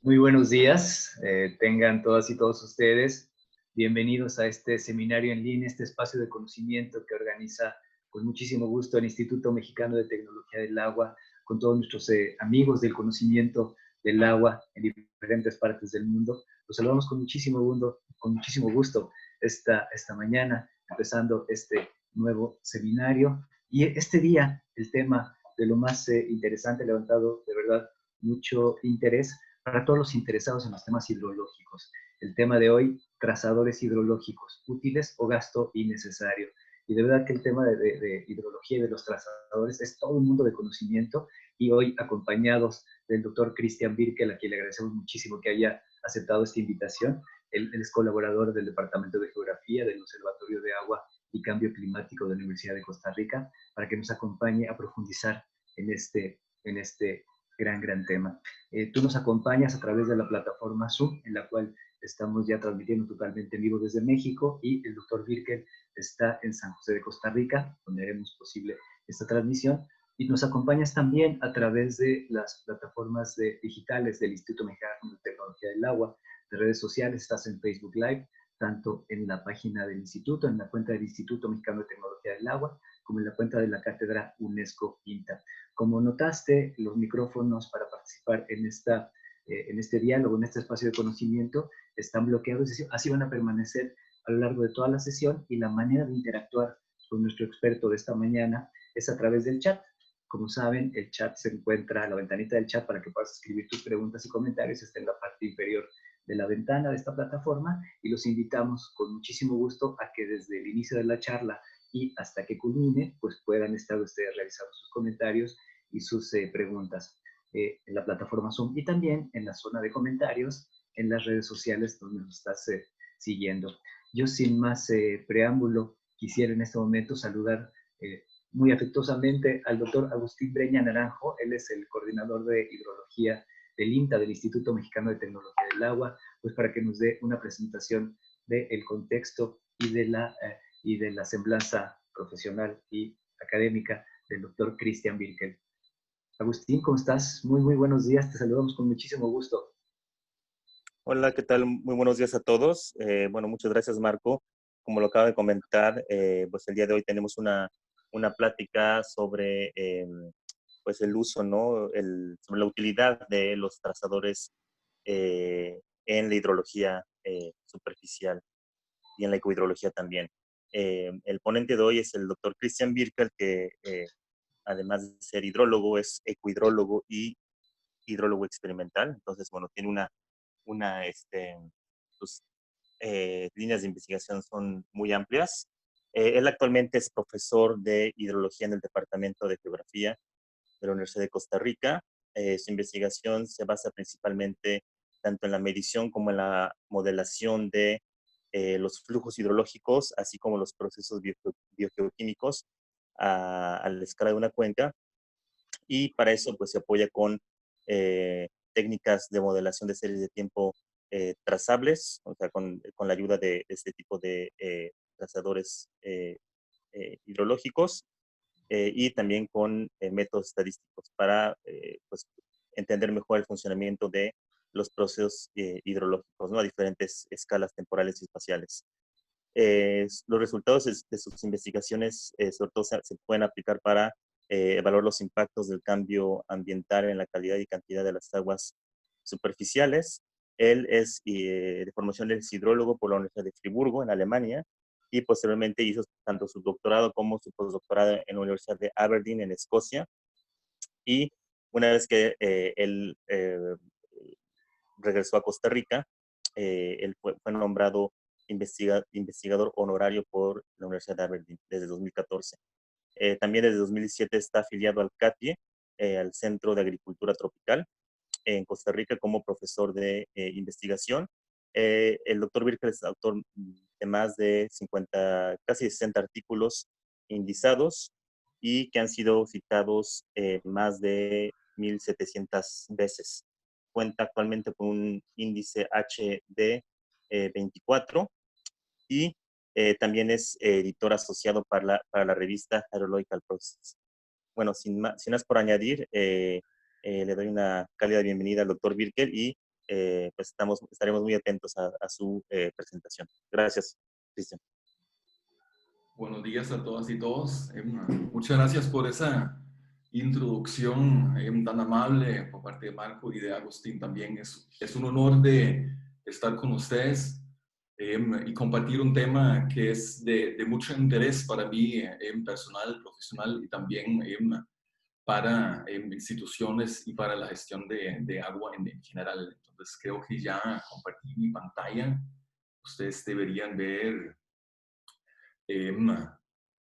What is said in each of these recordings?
Muy buenos días, tengan todas y todos ustedes. Bienvenidos a este seminario en línea, este espacio de conocimiento que organiza con muchísimo gusto el Instituto Mexicano de Tecnología del Agua, con todos nuestros amigos del conocimiento del agua en diferentes partes del mundo. Los saludamos con muchísimo gusto esta mañana, empezando este nuevo seminario. Y este día, el tema de lo más interesante, levantado de verdad mucho interés para todos los interesados en los temas hidrológicos. El tema de hoy, trazadores hidrológicos, útiles o gasto innecesario. Y de verdad que el tema de hidrología y de los trazadores es todo un mundo de conocimiento, y hoy acompañados del doctor Christian Birkel, a quien le agradecemos muchísimo que haya aceptado esta invitación. Él es colaborador del Departamento de Geografía del Observatorio de Agua y Cambio Climático de la Universidad de Costa Rica, para que nos acompañe a profundizar en este gran tema. Tú nos acompañas a través de la plataforma Zoom, en la cual estamos ya transmitiendo totalmente en vivo desde México, y el doctor Birkel está en San José de Costa Rica, donde haremos posible esta transmisión. Y nos acompañas también a través de las plataformas digitales del Instituto Mexicano de Tecnología del Agua, de redes sociales. Estás en Facebook Live, tanto en la página del instituto, en la cuenta del Instituto Mexicano de Tecnología del Agua, como en la cuenta de la Cátedra UNESCO INTA. Como notaste, los micrófonos para participar en este diálogo, en este espacio de conocimiento, están bloqueados, es decir, así van a permanecer a lo largo de toda la sesión, y la manera de interactuar con nuestro experto de esta mañana es a través del chat. Como saben, el chat se encuentra, la ventanita del chat para que puedas escribir tus preguntas y comentarios está en la parte inferior de la ventana de esta plataforma, y los invitamos con muchísimo gusto a que desde el inicio de la charla y hasta que culmine, pues puedan estar ustedes realizando sus comentarios y sus preguntas en la plataforma Zoom, y también en la zona de comentarios en las redes sociales donde nos estás siguiendo. Yo, sin más preámbulo, quisiera en este momento saludar muy afectuosamente al doctor Agustín Breña Naranjo. Él es el coordinador de hidrología del INTA, del Instituto Mexicano de Tecnología del Agua, pues para que nos dé una presentación del contexto y de la semblanza profesional y académica del doctor Christian Birkel. Agustín, ¿cómo estás? Muy buenos días, te saludamos con muchísimo gusto. Hola, ¿qué tal? Muy buenos días a todos. Bueno, muchas gracias, Marco. Como lo acaba de comentar, pues el día de hoy tenemos una plática sobre pues el uso, ¿no? Sobre la utilidad de los trazadores en la hidrología superficial y en la ecohidrología también. El ponente de hoy es el doctor Christian Birkel, que además de ser hidrólogo, es ecohidrólogo y hidrólogo experimental. Entonces, bueno, tiene sus líneas de investigación son muy amplias. Él actualmente es profesor de hidrología en el Departamento de Geografía de la Universidad de Costa Rica. Su investigación se basa principalmente tanto en la medición como en la modelación de los flujos hidrológicos, así como los procesos biogeoquímicos a la escala de una cuenca. Y para eso pues se apoya con técnicas de modelación de series de tiempo trazables, o sea, con la ayuda de este tipo de trazadores hidrológicos, y también con métodos estadísticos para pues, entender mejor el funcionamiento de los procesos hidrológicos, ¿no? A diferentes escalas temporales y espaciales. Los resultados de sus investigaciones, sobre todo, se pueden aplicar para evaluar los impactos del cambio ambiental en la calidad y cantidad de las aguas superficiales. Él es de formación es hidrólogo por la Universidad de Friburgo, en Alemania, y posteriormente hizo tanto su doctorado como su postdoctorado en la Universidad de Aberdeen, en Escocia. Y una vez que él regresó a Costa Rica, él fue nombrado investigador honorario por la Universidad de Aberdeen desde 2014. También desde 2017 está afiliado al CATIE, al Centro de Agricultura Tropical, en Costa Rica, como profesor de investigación. El doctor Birkel es autor de más de 50, casi 60 artículos indizados y que han sido citados más de 1,700 veces. Cuenta actualmente con un índice HD 24, y también es editor asociado para la revista Hydrological Process. Bueno, sin más por añadir, le doy una cálida bienvenida al doctor Birkel y pues estaremos muy atentos a su presentación. Gracias, Cristian. Buenos días a todas y todos. Muchas gracias por esa introducción tan amable por parte de Marco y de Agustín. También es un honor de estar con ustedes y compartir un tema que es de mucho interés para mí personal, profesional y también para instituciones y para la gestión de agua en general. Entonces creo que ya compartí mi pantalla. Ustedes deberían ver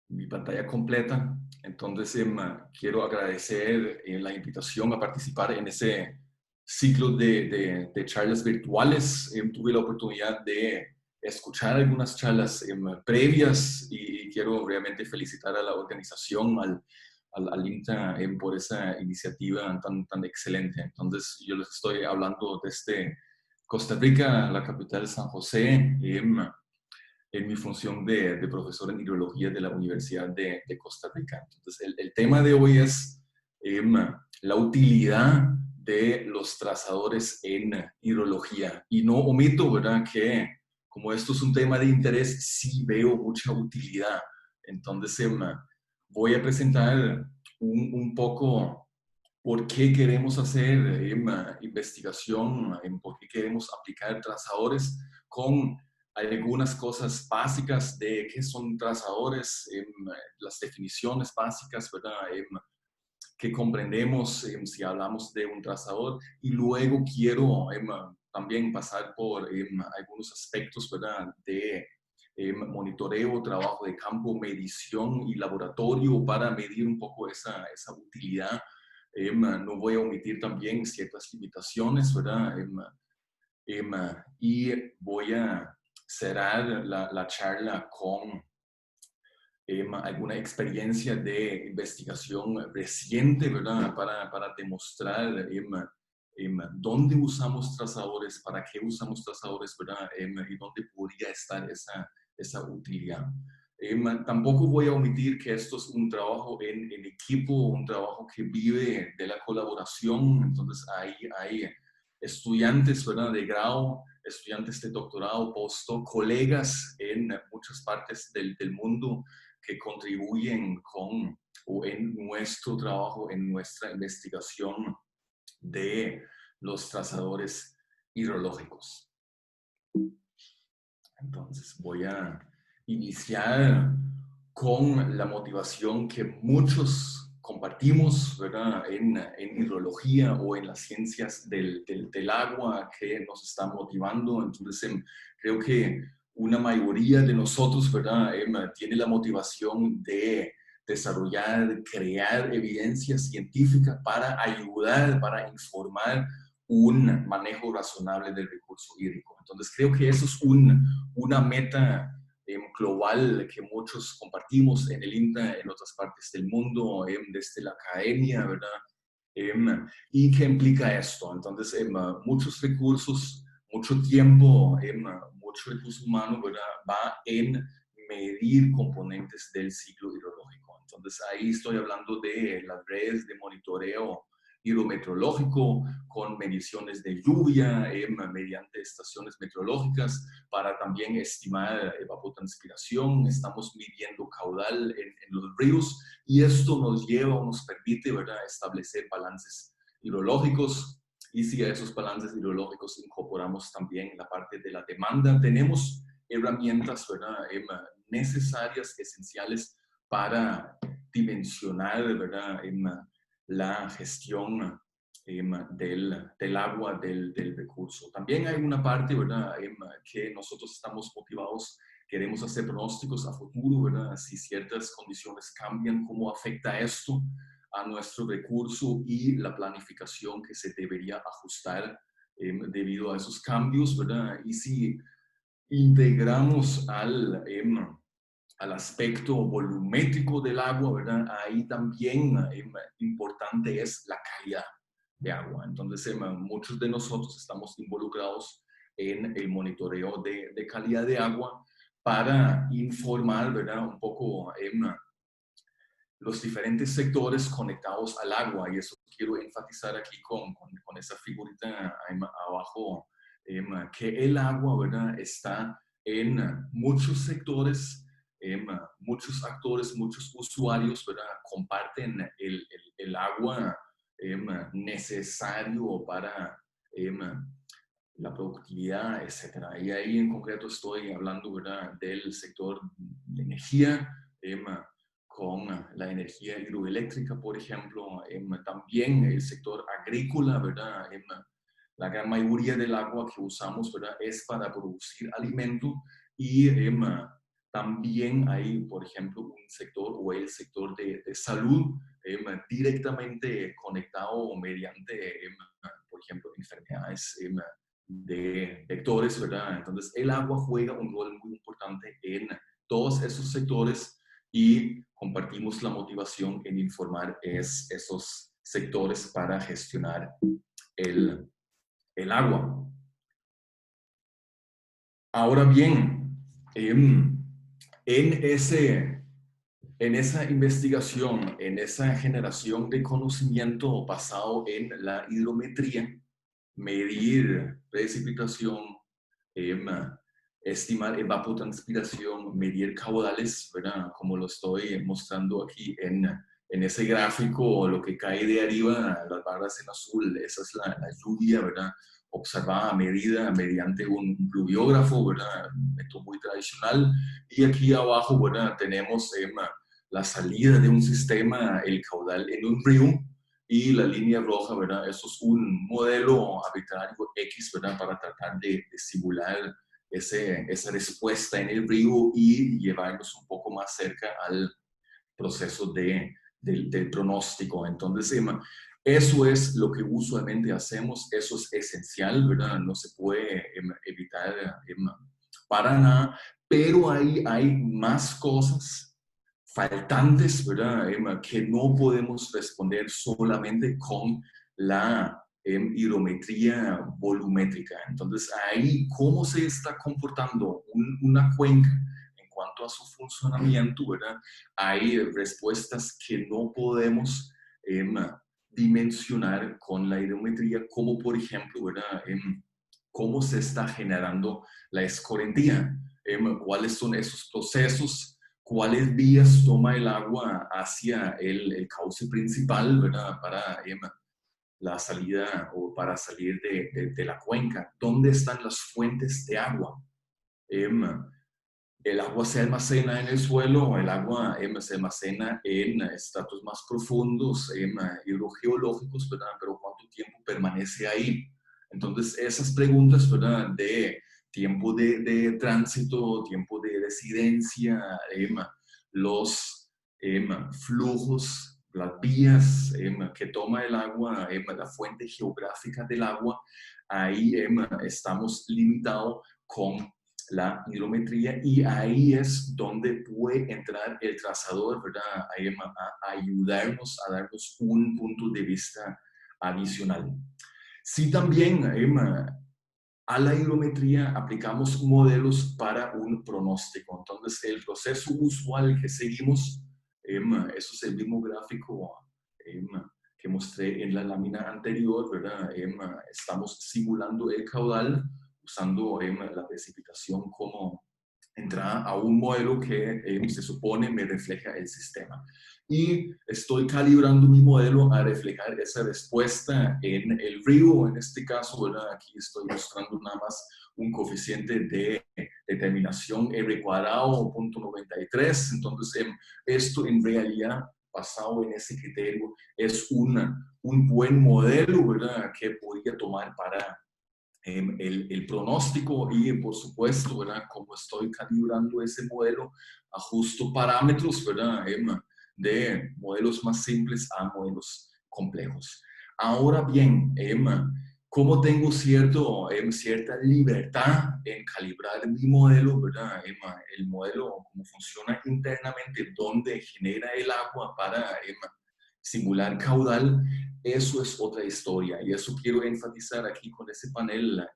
mi pantalla completa. Entonces, quiero agradecer la invitación a participar en ese ciclo de charlas virtuales. Tuve la oportunidad de escuchar algunas charlas previas y quiero realmente felicitar a la organización, al INTA, por esa iniciativa tan excelente. Entonces, yo les estoy hablando desde Costa Rica, la capital San José, en mi función de profesor en hidrología de la Universidad de Costa Rica. Entonces, el tema de hoy es la utilidad de los trazadores en hidrología. Y no omito, ¿verdad?, que como esto es un tema de interés, sí veo mucha utilidad. Entonces, voy a presentar un poco por qué queremos hacer investigación, por qué queremos aplicar trazadores con algunas cosas básicas de qué son trazadores, las definiciones básicas, ¿verdad?, que comprendemos si hablamos de un trazador. Y luego quiero también pasar por algunos aspectos, ¿verdad?, de monitoreo, trabajo de campo, medición y laboratorio para medir un poco esa utilidad. No voy a omitir también ciertas limitaciones, ¿verdad? Y voy a cerrar la charla con alguna experiencia de investigación reciente, ¿verdad?, para demostrar dónde usamos trazadores, para qué usamos trazadores, ¿verdad?, y dónde podría estar esa utilidad. Tampoco voy a omitir que esto es un trabajo en equipo, un trabajo que vive de la colaboración. Entonces hay estudiantes, ¿verdad?, de grado, estudiantes de doctorado, postdoc, colegas en muchas partes del mundo que contribuyen con o en nuestro trabajo, en nuestra investigación de los trazadores hidrológicos. Entonces voy a iniciar con la motivación que muchos compartimos, ¿verdad?, en hidrología o en las ciencias del agua, que nos están motivando. Entonces creo que una mayoría de nosotros, ¿verdad?, tiene la motivación de desarrollar, crear evidencia científica para ayudar, para informar un manejo razonable del recurso hídrico. Entonces creo que eso es una meta global que muchos compartimos en el INTA, en otras partes del mundo, desde la academia, ¿verdad? ¿Y qué implica esto? Entonces, muchos recursos, mucho tiempo, mucho recurso humano, ¿verdad?, va en medir componentes del ciclo hidrológico. Entonces, ahí estoy hablando de las redes de monitoreo hidrometeorológico, con mediciones de lluvia mediante estaciones meteorológicas para también estimar evapotranspiración. Estamos midiendo caudal en los ríos y esto nos lleva o nos permite, ¿verdad?, establecer balances hidrológicos. Y si a esos balances hidrológicos incorporamos también la parte de la demanda, tenemos herramientas, ¿verdad?, necesarias, esenciales para dimensionar, ¿verdad?, la gestión del agua, del recurso. También hay una parte, ¿verdad?, que nosotros estamos motivados, queremos hacer pronósticos a futuro, ¿verdad?, si ciertas condiciones cambian, cómo afecta esto a nuestro recurso y la planificación que se debería ajustar debido a esos cambios, ¿verdad? Y si integramos al aspecto volumétrico del agua, ¿verdad?, ahí también importante es la calidad de agua. Entonces, muchos de nosotros estamos involucrados en el monitoreo de calidad de agua para informar, ¿verdad?, un poco los diferentes sectores conectados al agua. Y eso quiero enfatizar aquí con esa figurita abajo, dijo que el agua, ¿verdad?, está en muchos sectores, muchos actores, muchos usuarios, ¿verdad?, comparten el agua necesario para la productividad, etcétera. Y ahí en concreto estoy hablando, ¿verdad?, del sector de energía, con la energía hidroeléctrica, por ejemplo, también el sector agrícola, ¿verdad? La gran mayoría del agua que usamos, ¿verdad?, es para producir alimento y también hay, por ejemplo, un sector o el sector de salud directamente conectado mediante, por ejemplo, enfermedades de vectores, ¿verdad? Entonces, el agua juega un rol muy importante en todos esos sectores y compartimos la motivación en informar esos sectores para gestionar el agua. Ahora bien, en esa investigación, en esa generación de conocimiento basado en la hidrometría, medir precipitación, estimar evapotranspiración, medir caudales, ¿verdad? Como lo estoy mostrando aquí en ese gráfico, lo que cae de arriba, las barras en azul, esa es la lluvia, ¿verdad?, observada, medida mediante un pluviógrafo, ¿verdad?, método muy tradicional. Y aquí abajo, ¿verdad?, tenemos la salida de un sistema, el caudal en un río, y la línea roja, ¿verdad? Eso es un modelo arbitrario X, ¿verdad?, para tratar de simular esa respuesta en el río y llevarnos un poco más cerca al proceso del pronóstico. Entonces, eso es lo que usualmente hacemos, eso es esencial, ¿verdad? No se puede evitar para nada, pero ahí hay más cosas faltantes, ¿verdad?, que no podemos responder solamente con la hidrometría volumétrica. Entonces, ahí, ¿cómo se está comportando una cuenca en cuanto a su funcionamiento, ¿verdad? Hay respuestas que no podemos dimensionar con la hidrometría, como por ejemplo, ¿verdad?, cómo se está generando la escorrentía, cuáles son esos procesos, cuáles vías toma el agua hacia el cauce principal, ¿verdad?, para la salida o para salir de la cuenca. ¿Dónde están las fuentes de agua? El agua se almacena en el suelo, el agua se almacena en estratos más profundos, hidrogeológicos, ¿verdad? Pero ¿cuánto tiempo permanece ahí? Entonces, esas preguntas, ¿verdad?, de tiempo de tránsito, tiempo de residencia, los flujos, las vías que toma el agua, la fuente geográfica del agua, ahí estamos limitados con la hidrometría, y ahí es donde puede entrar el trazador, ¿verdad?, a ayudarnos, a darnos un punto de vista adicional. Sí, también a la hidrometría aplicamos modelos para un pronóstico. Entonces, el proceso usual que seguimos, eso es el mismo gráfico que mostré en la lámina anterior, ¿verdad? Estamos simulando el caudal usando la precipitación como entrada a un modelo que se supone me refleja el sistema. Y estoy calibrando mi modelo a reflejar esa respuesta en el río, en este caso, ¿verdad? Aquí estoy mostrando nada más un coeficiente de determinación R cuadrado, 0.93. Entonces, esto en realidad, basado en ese criterio, es un buen modelo, ¿verdad?, que podría tomar para el pronóstico. Y por supuesto, ¿verdad?, como estoy calibrando ese modelo, ajusto parámetros, ¿verdad?, de modelos más simples a modelos complejos. Ahora bien, como tengo cierta libertad en calibrar mi modelo, ¿verdad?, el modelo, cómo funciona internamente, dónde genera el agua para simular caudal, eso es otra historia, y eso quiero enfatizar aquí con ese panel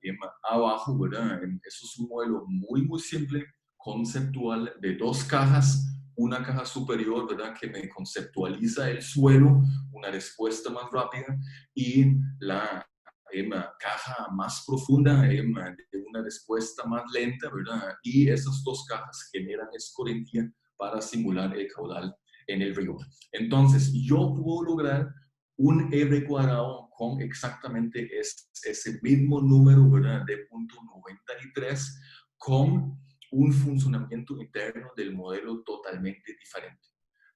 abajo, ¿verdad? Eso es un modelo muy, muy simple, conceptual, de dos cajas. Una caja superior, ¿verdad?, que me conceptualiza el suelo, una respuesta más rápida, y la caja más profunda, de una respuesta más lenta, ¿verdad? Y esas dos cajas generan escorrentía para simular el caudal en el río. Entonces, yo puedo lograr un R cuadrado con exactamente ese mismo número, ¿verdad? De 0.93 con un funcionamiento interno del modelo totalmente diferente.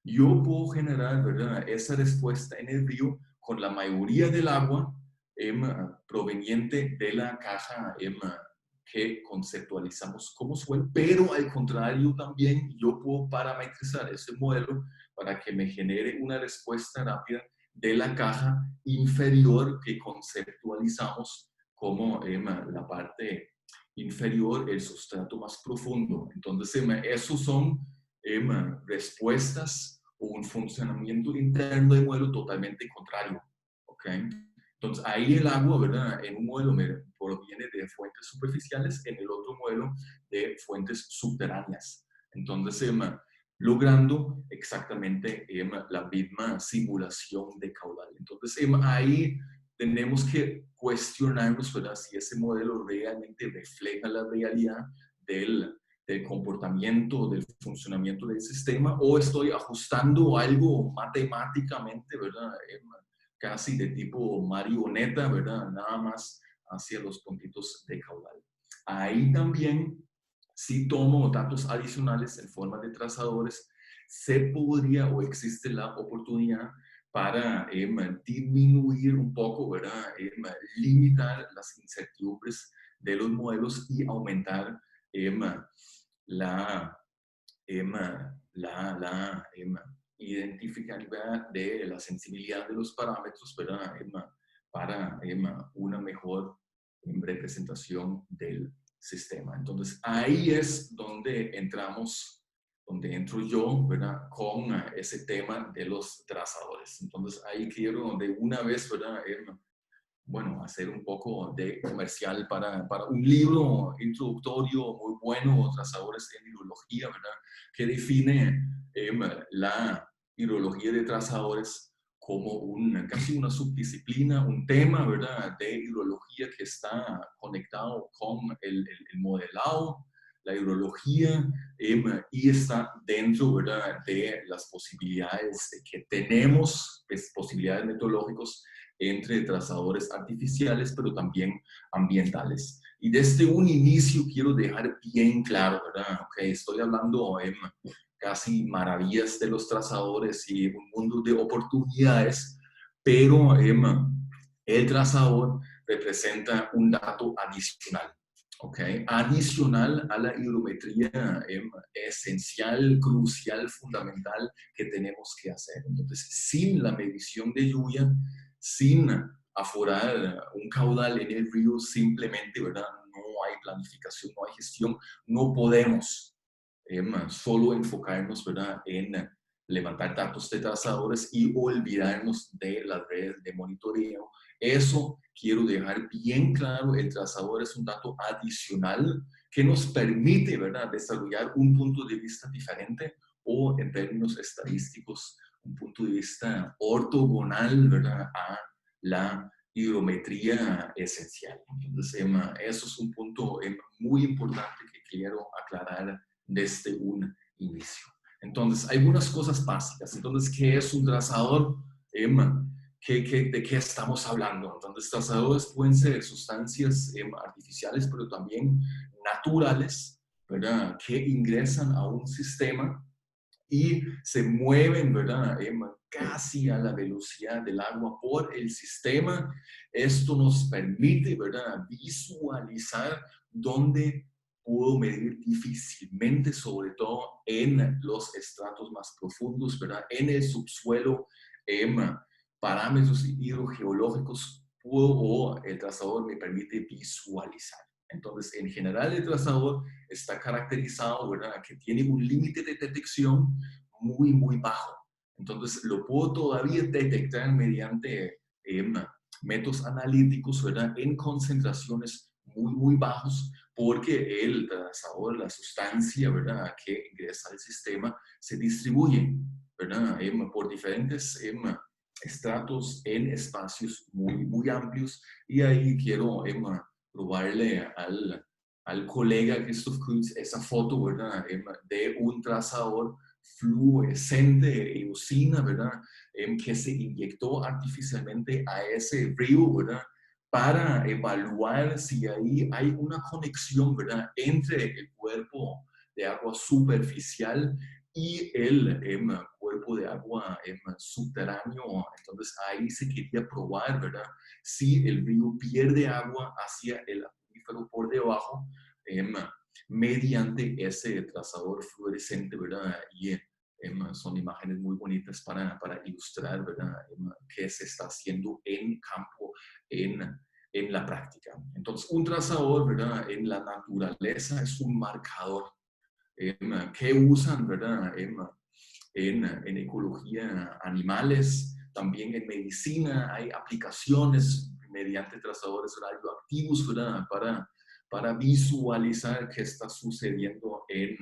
Yo puedo generar, ¿verdad?, esa respuesta en el río con la mayoría del agua proveniente de la caja que conceptualizamos como suelo, pero al contrario también yo puedo parametrizar ese modelo para que me genere una respuesta rápida de la caja inferior que conceptualizamos como la parte inferior, el sustrato más profundo. Entonces, esos son respuestas o un funcionamiento interno del modelo totalmente contrario. ¿Okay? Entonces, ahí el agua, ¿verdad? En un modelo proviene de fuentes superficiales, en el otro modelo de fuentes subterráneas. Entonces, logrando exactamente la misma simulación de caudal. Entonces, ahí tenemos que cuestionarnos, ¿verdad?, si ese modelo realmente refleja la realidad del comportamiento, del funcionamiento del sistema, o estoy ajustando algo matemáticamente, ¿verdad?, casi de tipo marioneta, ¿verdad?, nada más hacia los puntitos de caudal. Ahí también, si tomo datos adicionales en forma de trazadores, se podría o existe la oportunidad para disminuir un poco, ¿verdad?, limitar las incertidumbres de los modelos y aumentar la identificabilidad de la sensibilidad de los parámetros, ¿verdad?, para una mejor representación del sistema. Entonces, ahí es donde entramos, donde entro yo, ¿verdad?, con ese tema de los trazadores. Entonces, ahí quiero de una vez, ¿verdad?, bueno, hacer un poco de comercial para un libro introductorio muy bueno, Trazadores en Hidrología, ¿verdad?, que define la hidrología de trazadores como casi una subdisciplina, un tema, ¿verdad?, de hidrología que está conectado con el modelado, la hidrología, y está dentro, ¿verdad?, de las posibilidades que tenemos, posibilidades metodológicas entre trazadores artificiales, pero también ambientales. Y desde un inicio quiero dejar bien claro, ¿verdad? Okay, estoy hablando casi maravillas de los trazadores y un mundo de oportunidades, pero el trazador representa un dato adicional. Okay. Adicional a la hidrometría esencial, crucial, fundamental que tenemos que hacer. Entonces, sin la medición de lluvia, sin aforar un caudal en el río, simplemente, ¿verdad?, no hay planificación, no hay gestión, no podemos solo enfocarnos, ¿verdad?, en levantar datos de trazadores y olvidarnos de las redes de monitoreo. Eso quiero dejar bien claro, el trazador es un dato adicional que nos permite, ¿verdad?, desarrollar un punto de vista diferente o, en términos estadísticos, un punto de vista ortogonal, ¿verdad?, a la hidrometría esencial. Entonces, eso es un punto muy importante que quiero aclarar desde un inicio. Entonces, hay algunas cosas básicas. Entonces, ¿qué es un trazador? ¿De qué estamos hablando? Entonces, trazadores pueden ser sustancias artificiales, pero también naturales, ¿verdad?, que ingresan a un sistema y se mueven, ¿verdad?, casi a la velocidad del agua por el sistema. Esto nos permite, ¿verdad?, visualizar dónde puedo medir difícilmente, sobre todo en los estratos más profundos, ¿verdad?, en el subsuelo, parámetros hidrogeológicos, o el trazador me permite visualizar. Entonces, en general, el trazador está caracterizado, ¿verdad?, que tiene un límite de detección muy, muy bajo. Entonces, lo puedo todavía detectar mediante métodos analíticos, ¿verdad?, en concentraciones muy, muy bajos, porque el trazador, la sustancia, ¿verdad?, que ingresa al sistema, se distribuye, ¿verdad?, por diferentes estratos en espacios muy amplios. Y ahí quiero probarle al colega Christoph Kunz esa foto, ¿verdad? De un trazador fluorescente y usina, ¿verdad? Que se inyectó artificialmente a ese río, ¿verdad? Para evaluar si ahí hay una conexión, ¿verdad? Entre el cuerpo de agua superficial y el cuerpo de agua subterráneo. Entonces ahí se quería probar, ¿verdad? Si el río pierde agua hacia el acuífero por debajo mediante ese trazador fluorescente, ¿verdad? Y son imágenes muy bonitas para ilustrar, ¿verdad? Qué se está haciendo en campo, en la práctica. Entonces, un trazador, ¿verdad? En la naturaleza es un marcador. ¿Qué usan, verdad? En ecología animales, también en medicina hay aplicaciones mediante trazadores radioactivos, ¿verdad? Para visualizar qué está sucediendo en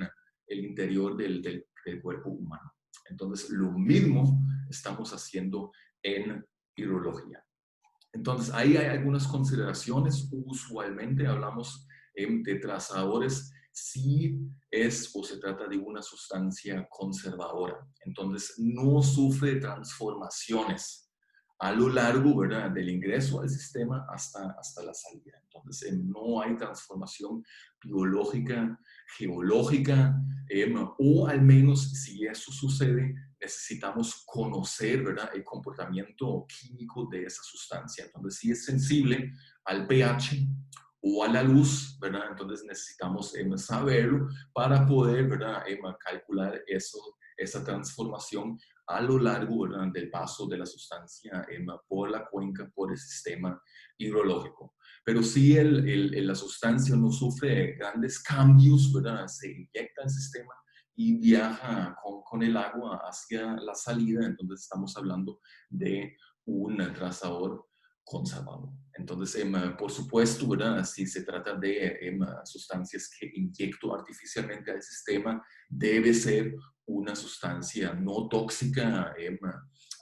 el interior del cuerpo humano. Entonces, lo mismo estamos haciendo en hidrología. Entonces, ahí hay algunas consideraciones. Usualmente hablamos de trazadores si es o se trata de una sustancia conservadora. Entonces, no sufre transformaciones a lo largo, ¿verdad?, del ingreso al sistema hasta la salida. Entonces, no hay transformación biológica, geológica, o al menos si eso sucede, necesitamos conocer, ¿verdad?, el comportamiento químico de esa sustancia. Entonces, si es sensible al pH o a la luz, ¿verdad?, entonces necesitamos saberlo para poder, ¿verdad?, calcular esa transformación a lo largo, ¿verdad?, del paso de la sustancia por la cuenca, por el sistema hidrológico. Pero si la sustancia no sufre grandes cambios, ¿verdad?, se inyecta al sistema y viaja con el agua hacia la salida, entonces estamos hablando de un trazador conservador. Entonces, por supuesto, ¿verdad?, si se trata de sustancias que inyecto artificialmente al sistema, debe ser una sustancia no tóxica,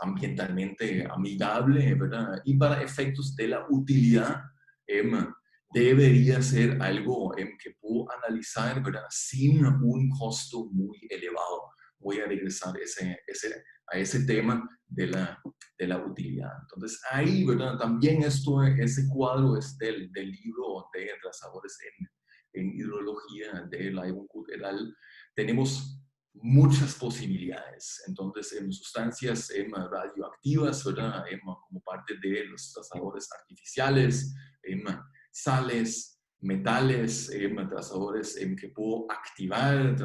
ambientalmente amigable, ¿verdad? Y para efectos de la utilidad, debería ser algo que puedo analizar, ¿verdad?, sin un costo muy elevado. Voy a regresar a ese tema de la utilidad. Entonces, ahí, ¿verdad?, también ese cuadro es del libro de trazadores en hidrología de Laibon et al. Tenemos muchas posibilidades. Entonces, en sustancias radioactivas, ¿verdad?, como parte de los trazadores artificiales, sales, metales, trazadores que puedo activar,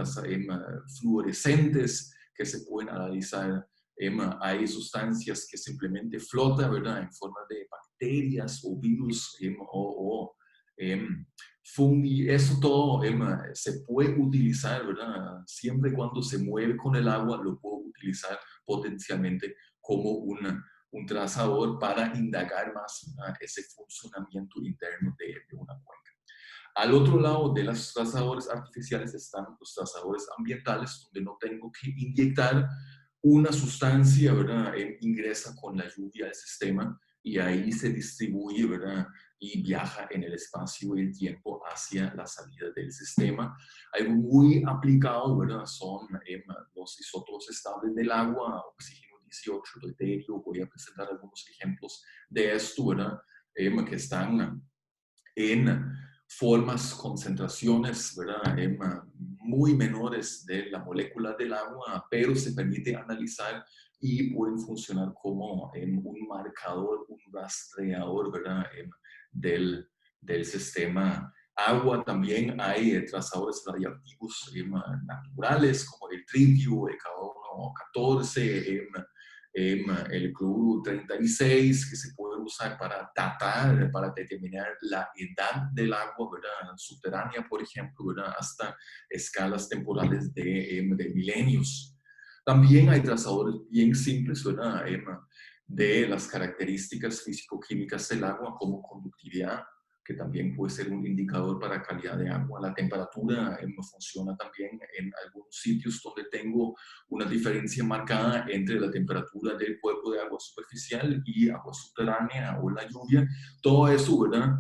fluorescentes que se pueden analizar. Hay sustancias que simplemente flotan, ¿verdad?, en forma de bacterias o virus o fungi. Eso todo se puede utilizar, ¿verdad? Siempre y cuando se mueve con el agua, lo puedo utilizar potencialmente como un trazador para indagar más ese funcionamiento interno de una cuenca. Al otro lado de los trazadores artificiales están los trazadores ambientales, donde no tengo que inyectar una sustancia, ¿verdad? Ingresa con la lluvia al sistema y ahí se distribuye, ¿verdad?, y viaja en el espacio y el tiempo hacia la salida del sistema. Algo muy aplicado, ¿verdad?, son los isótopos estables del agua, oxígeno 18, deuterio. Voy a presentar algunos ejemplos de esto, ¿verdad?, que están en formas, concentraciones, ¿verdad?, muy menores de la molécula del agua, pero se permite analizar y pueden funcionar como un marcador, un rastreador, ¿verdad?, del sistema agua. También hay trazadores radioactivos naturales como el tritio, el carbono 14, el cloruro 36, que se puede usar para datar, para determinar la edad del agua, ¿verdad?, subterránea, por ejemplo, ¿verdad?, hasta escalas temporales de milenios. También hay trazadores bien simples, ¿verdad?, de las características físico-químicas del agua, como conductividad, que también puede ser un indicador para calidad de agua. La temperatura funciona también en algunos sitios donde tengo una diferencia marcada entre la temperatura del cuerpo de agua superficial y agua subterránea o la lluvia. Todo eso, ¿verdad?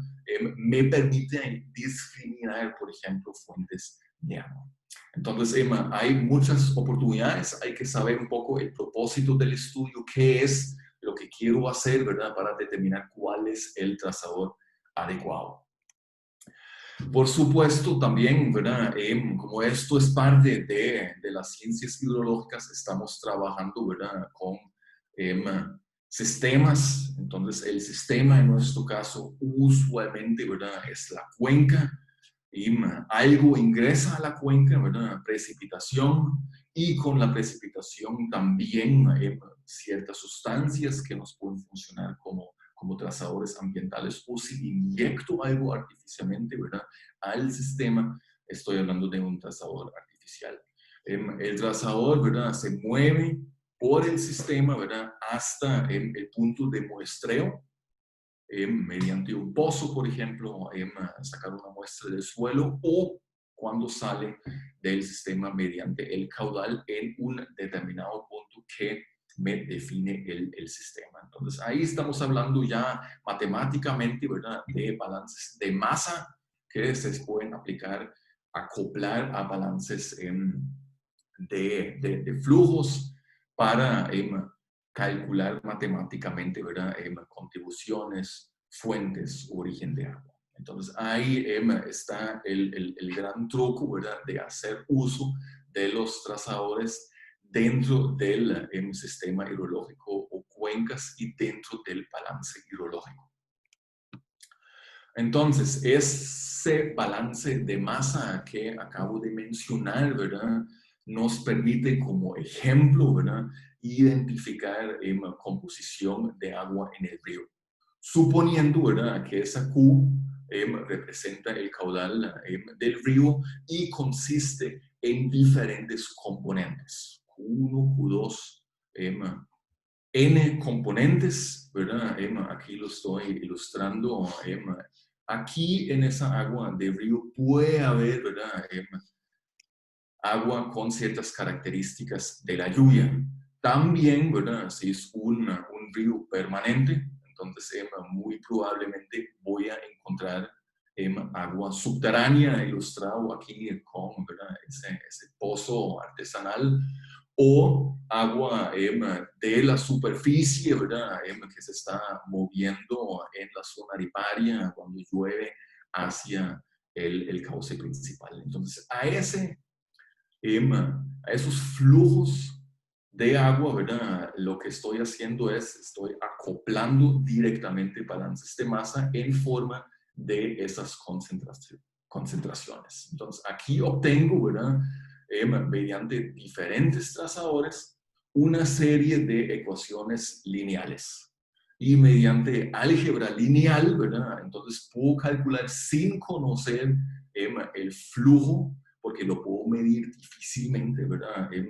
Me permite discriminar, por ejemplo, fuentes de agua. Entonces, hay muchas oportunidades, hay que saber un poco el propósito del estudio, qué es lo que quiero hacer, ¿verdad? Para determinar cuál es el trazador adecuado. Por supuesto, también, ¿verdad? Como esto es parte de las ciencias hidrológicas, estamos trabajando, ¿verdad? Con sistemas. Entonces, el sistema en nuestro caso usualmente, ¿verdad? Es la cuenca. Algo ingresa a la cuenca, ¿verdad? Precipitación, y con la precipitación también ciertas sustancias que nos pueden funcionar como trazadores ambientales, o si inyecto algo artificialmente, ¿verdad? Al sistema, estoy hablando de un trazador artificial. El trazador, ¿verdad? Se mueve por el sistema, ¿verdad? Hasta el punto de muestreo, mediante un pozo, por ejemplo, sacar una muestra del suelo, o cuando sale del sistema mediante el caudal en un determinado punto que me define el sistema. Entonces, ahí estamos hablando ya matemáticamente, ¿verdad? De balances de masa que se pueden aplicar, acoplar a balances de flujos para calcular matemáticamente, ¿verdad? Contribuciones, fuentes, origen de agua. Entonces, ahí está el gran truco, ¿verdad? De hacer uso de los trazadores dentro del sistema hidrológico o cuencas y dentro del balance hidrológico. Entonces, ese balance de masa que acabo de mencionar, ¿verdad? Nos permite como ejemplo, ¿verdad? Identificar composición de agua en el río. Suponiendo, ¿verdad? Que esa Q representa el caudal del río y consiste en diferentes componentes. Q1, Q2, N componentes, ¿verdad? Aquí lo estoy ilustrando. Aquí en esa agua de río puede haber, ¿verdad? Agua con ciertas características de la lluvia. También, ¿verdad? Si es un río permanente, entonces muy probablemente voy a encontrar agua subterránea, ilustrado aquí con, ¿verdad? ese pozo artesanal, o agua de la superficie, ¿verdad? Que se está moviendo en la zona riparia cuando llueve hacia el cauce principal. Entonces, a esos flujos de agua, ¿verdad? Lo que estoy haciendo es, estoy acoplando directamente balances de masa en forma de esas concentraciones. Entonces, aquí obtengo, ¿verdad? Mediante diferentes trazadores, una serie de ecuaciones lineales. Y mediante álgebra lineal, ¿verdad? Entonces, puedo calcular sin conocer el flujo, porque lo puedo medir difícilmente, ¿verdad? El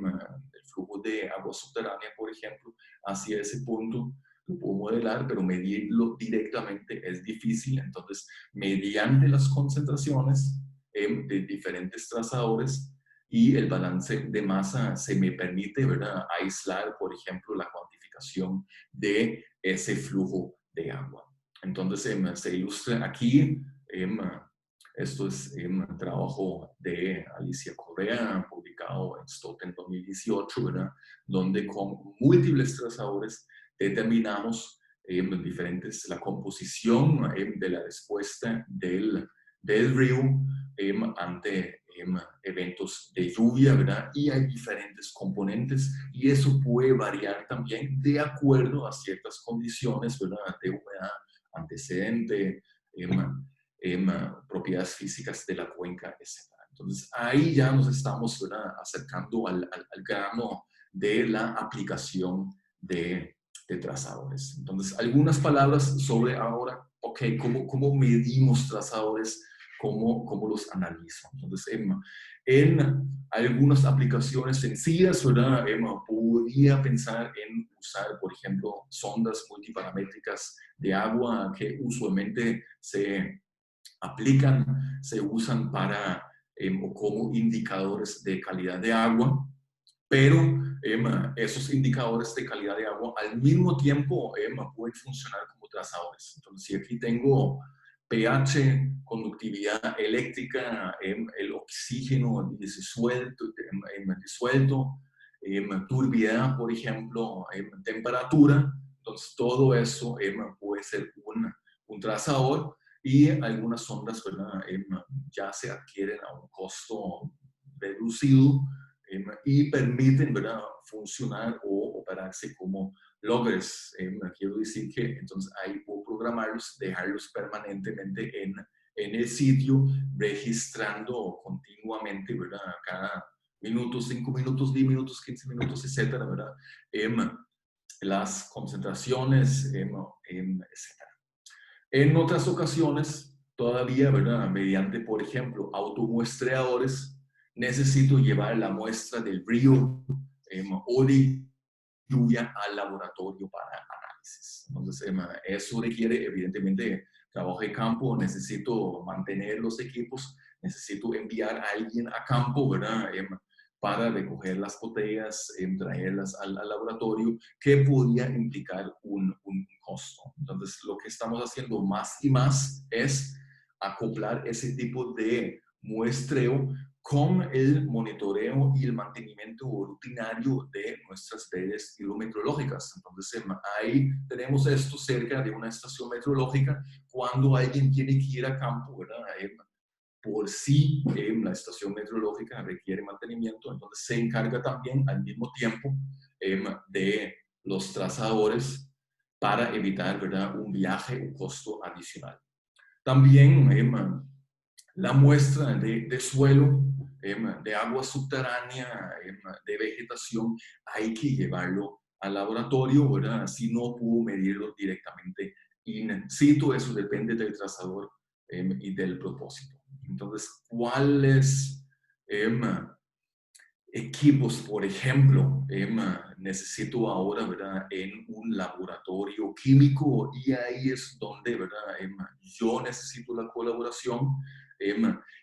flujo de agua subterránea, por ejemplo, hacia ese punto lo puedo modelar, pero medirlo directamente es difícil. Entonces, mediante las concentraciones de diferentes trazadores y el balance de masa, se me permite, ¿verdad? Aislar, por ejemplo, la cuantificación de ese flujo de agua. Entonces, se ilustra aquí. Esto es un trabajo de Alicia Correa, publicado en Stott en 2018, ¿verdad? Donde con múltiples trazadores determinamos la composición de la respuesta del río ante eventos de lluvia, ¿verdad? Y hay diferentes componentes, y eso puede variar también de acuerdo a ciertas condiciones, ¿verdad? De humedad, antecedente, propiedades físicas de la cuenca, etc. Entonces, ahí ya nos estamos, ¿verdad? Acercando al grano de la aplicación de trazadores. Entonces, algunas palabras sobre ahora, ok, ¿cómo medimos trazadores? ¿Cómo los analizo? Entonces, en algunas aplicaciones sencillas, ¿verdad? Podría pensar en usar, por ejemplo, sondas multiparamétricas de agua que usualmente se aplican, se usan para o como indicadores de calidad de agua, pero esos indicadores de calidad de agua al mismo tiempo pueden funcionar como trazadores. Entonces, si aquí tengo pH, conductividad eléctrica, el oxígeno disuelto, turbidez, por ejemplo, temperatura, entonces todo eso puede ser un trazador, y algunas sondas, ¿verdad? Ya se adquieren a un costo reducido y permiten, ¿verdad?, funcionar o operarse como loggers. Quiero decir que entonces ahí puedo programarlos, dejarlos permanentemente en el sitio, registrando continuamente, ¿verdad?, cada minuto, 5 minutos, 10 minutos, 15 minutos, etcétera, ¿verdad?, las concentraciones, etcétera. En otras ocasiones, todavía, ¿verdad?, mediante, por ejemplo, automuestreadores, necesito llevar la muestra del río o de lluvia al laboratorio para análisis. Entonces, eso requiere, evidentemente, trabajo de campo, necesito mantener los equipos, necesito enviar a alguien a campo, ¿verdad?, para recoger las botellas, traerlas al laboratorio, que podría implicar un costo. Entonces, lo que estamos haciendo más y más es acoplar ese tipo de muestreo con el monitoreo y el mantenimiento rutinario de nuestras redes hidrometeorológicas. Entonces, ahí tenemos esto cerca de una estación meteorológica. Cuando alguien tiene que ir a campo, ¿verdad?, por sí la estación meteorológica requiere mantenimiento, entonces se encarga también al mismo tiempo de los trazadores para evitar, ¿verdad?, un viaje, un costo adicional. También la muestra de suelo, de agua subterránea, de vegetación, hay que llevarlo al laboratorio, ¿verdad? Si no puedo medirlo directamente in situ, eso depende del trazador y del propósito. Entonces, ¿cuáles equipos, por ejemplo, necesito ahora, ¿verdad?, en un laboratorio químico? Y ahí es donde, ¿verdad?, yo necesito la colaboración.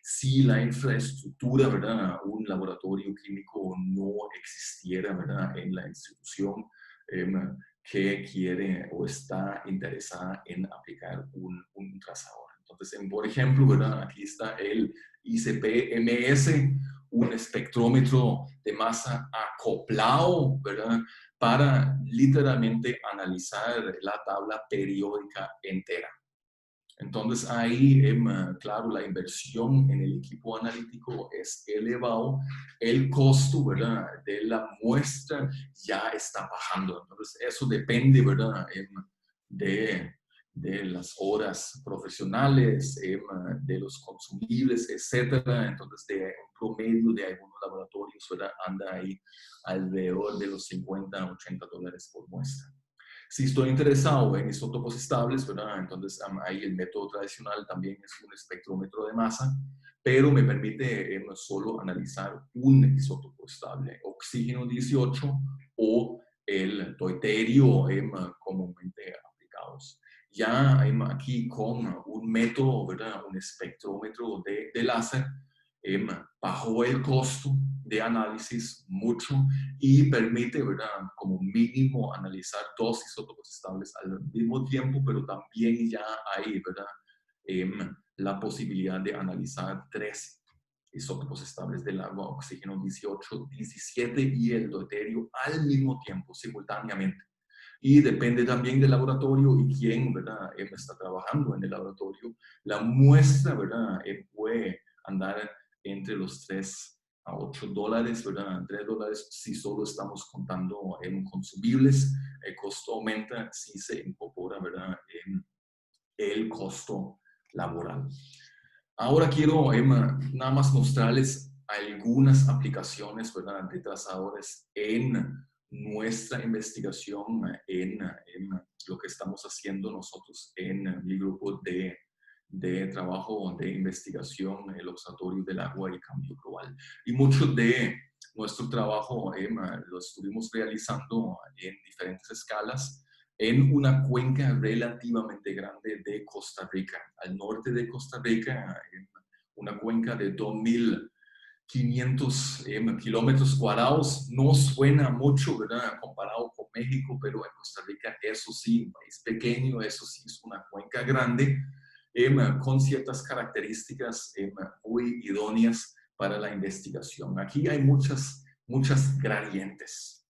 Si la infraestructura, ¿verdad?, un laboratorio químico no existiera, ¿verdad?, en la institución que quiere o está interesada en aplicar un trazador. Entonces, por ejemplo, ¿verdad?, aquí está el ICP-MS, un espectrómetro de masa acoplado, ¿verdad?, para literalmente analizar la tabla periódica entera. Entonces ahí, claro, la inversión en el equipo analítico es elevado, el costo, ¿verdad?, de la muestra ya está bajando. Entonces eso depende, ¿verdad?, de las horas profesionales, de los consumibles, etcétera. Entonces, de un promedio de algunos laboratorios, ¿verdad?, anda ahí alrededor de los $50-$80 por muestra. Si estoy interesado en isótopos estables, ¿verdad?, entonces ahí el método tradicional también es un espectrómetro de masa, pero me permite no solo analizar un isótopo estable, oxígeno 18 o el deuterio comúnmente aplicados. Ya aquí con un método, ¿verdad?, un espectrómetro de láser, bajó el costo de análisis mucho y permite, ¿verdad?, como mínimo analizar 2 isótopos estables al mismo tiempo, pero también ya hay, ¿verdad?, la posibilidad de analizar 3 isótopos estables del agua, oxígeno 18, 17 y el deuterio al mismo tiempo, simultáneamente. Y depende también del laboratorio y quién, ¿verdad?, está trabajando en el laboratorio. La muestra, ¿verdad?, puede andar entre los $3 a $8, ¿verdad?, $3 si solo estamos contando en consumibles. El costo aumenta si se incorpora, ¿verdad?, el costo laboral. Ahora quiero nada más mostrarles algunas aplicaciones, ¿verdad?, de trazadores en nuestra investigación, en lo que estamos haciendo nosotros en mi grupo de trabajo de investigación, el Observatorio del Agua y Cambio Global. Y mucho de nuestro trabajo lo estuvimos realizando en diferentes escalas. en una cuenca relativamente grande de Costa Rica, al norte de Costa Rica, en una cuenca de 2.500 kilómetros cuadrados. No suena mucho, ¿verdad?, comparado con México, pero en Costa Rica, eso sí, un país pequeño, eso sí es una cuenca grande, con ciertas características muy idóneas para la investigación. Aquí hay muchas gradientes.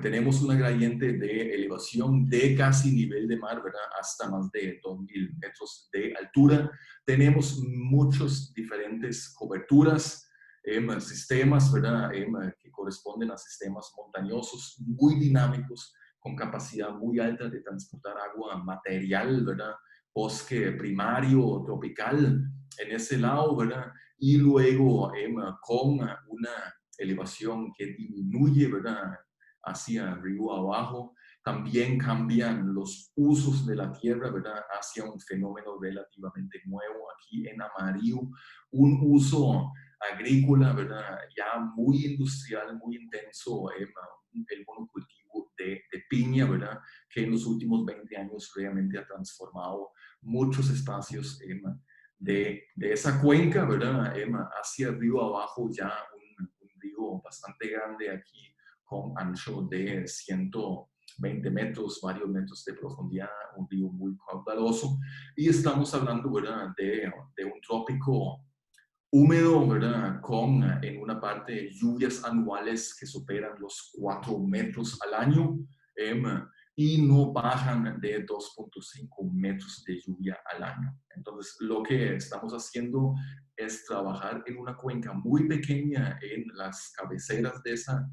Tenemos una gradiente de elevación de casi nivel de mar, ¿verdad?, hasta más de 2.000 metros de altura. Tenemos muchas diferentes coberturas, sistemas, ¿verdad?, que corresponden a sistemas montañosos muy dinámicos, con capacidad muy alta de transportar agua material, ¿verdad?, bosque primario, tropical, en ese lado, ¿verdad?, y luego con una elevación que disminuye, ¿verdad?, hacia río abajo. También cambian los usos de la tierra, ¿verdad?, hacia un fenómeno relativamente nuevo aquí en amarillo, un uso agrícola, ¿verdad?, ya muy industrial, muy intenso, el monocultivo de piña, ¿verdad?, que en los últimos 20 años realmente ha transformado muchos espacios de esa cuenca, ¿verdad?, hacia río abajo, ya un río bastante grande aquí, con ancho de 120 metros, varios metros de profundidad, un río muy caudaloso. Y estamos hablando, ¿verdad?, de un trópico húmedo, ¿verdad?, con en una parte lluvias anuales que superan los 4 metros al año, y no bajan de 2.5 metros de lluvia al año. Entonces, lo que estamos haciendo es trabajar en una cuenca muy pequeña en las cabeceras de esa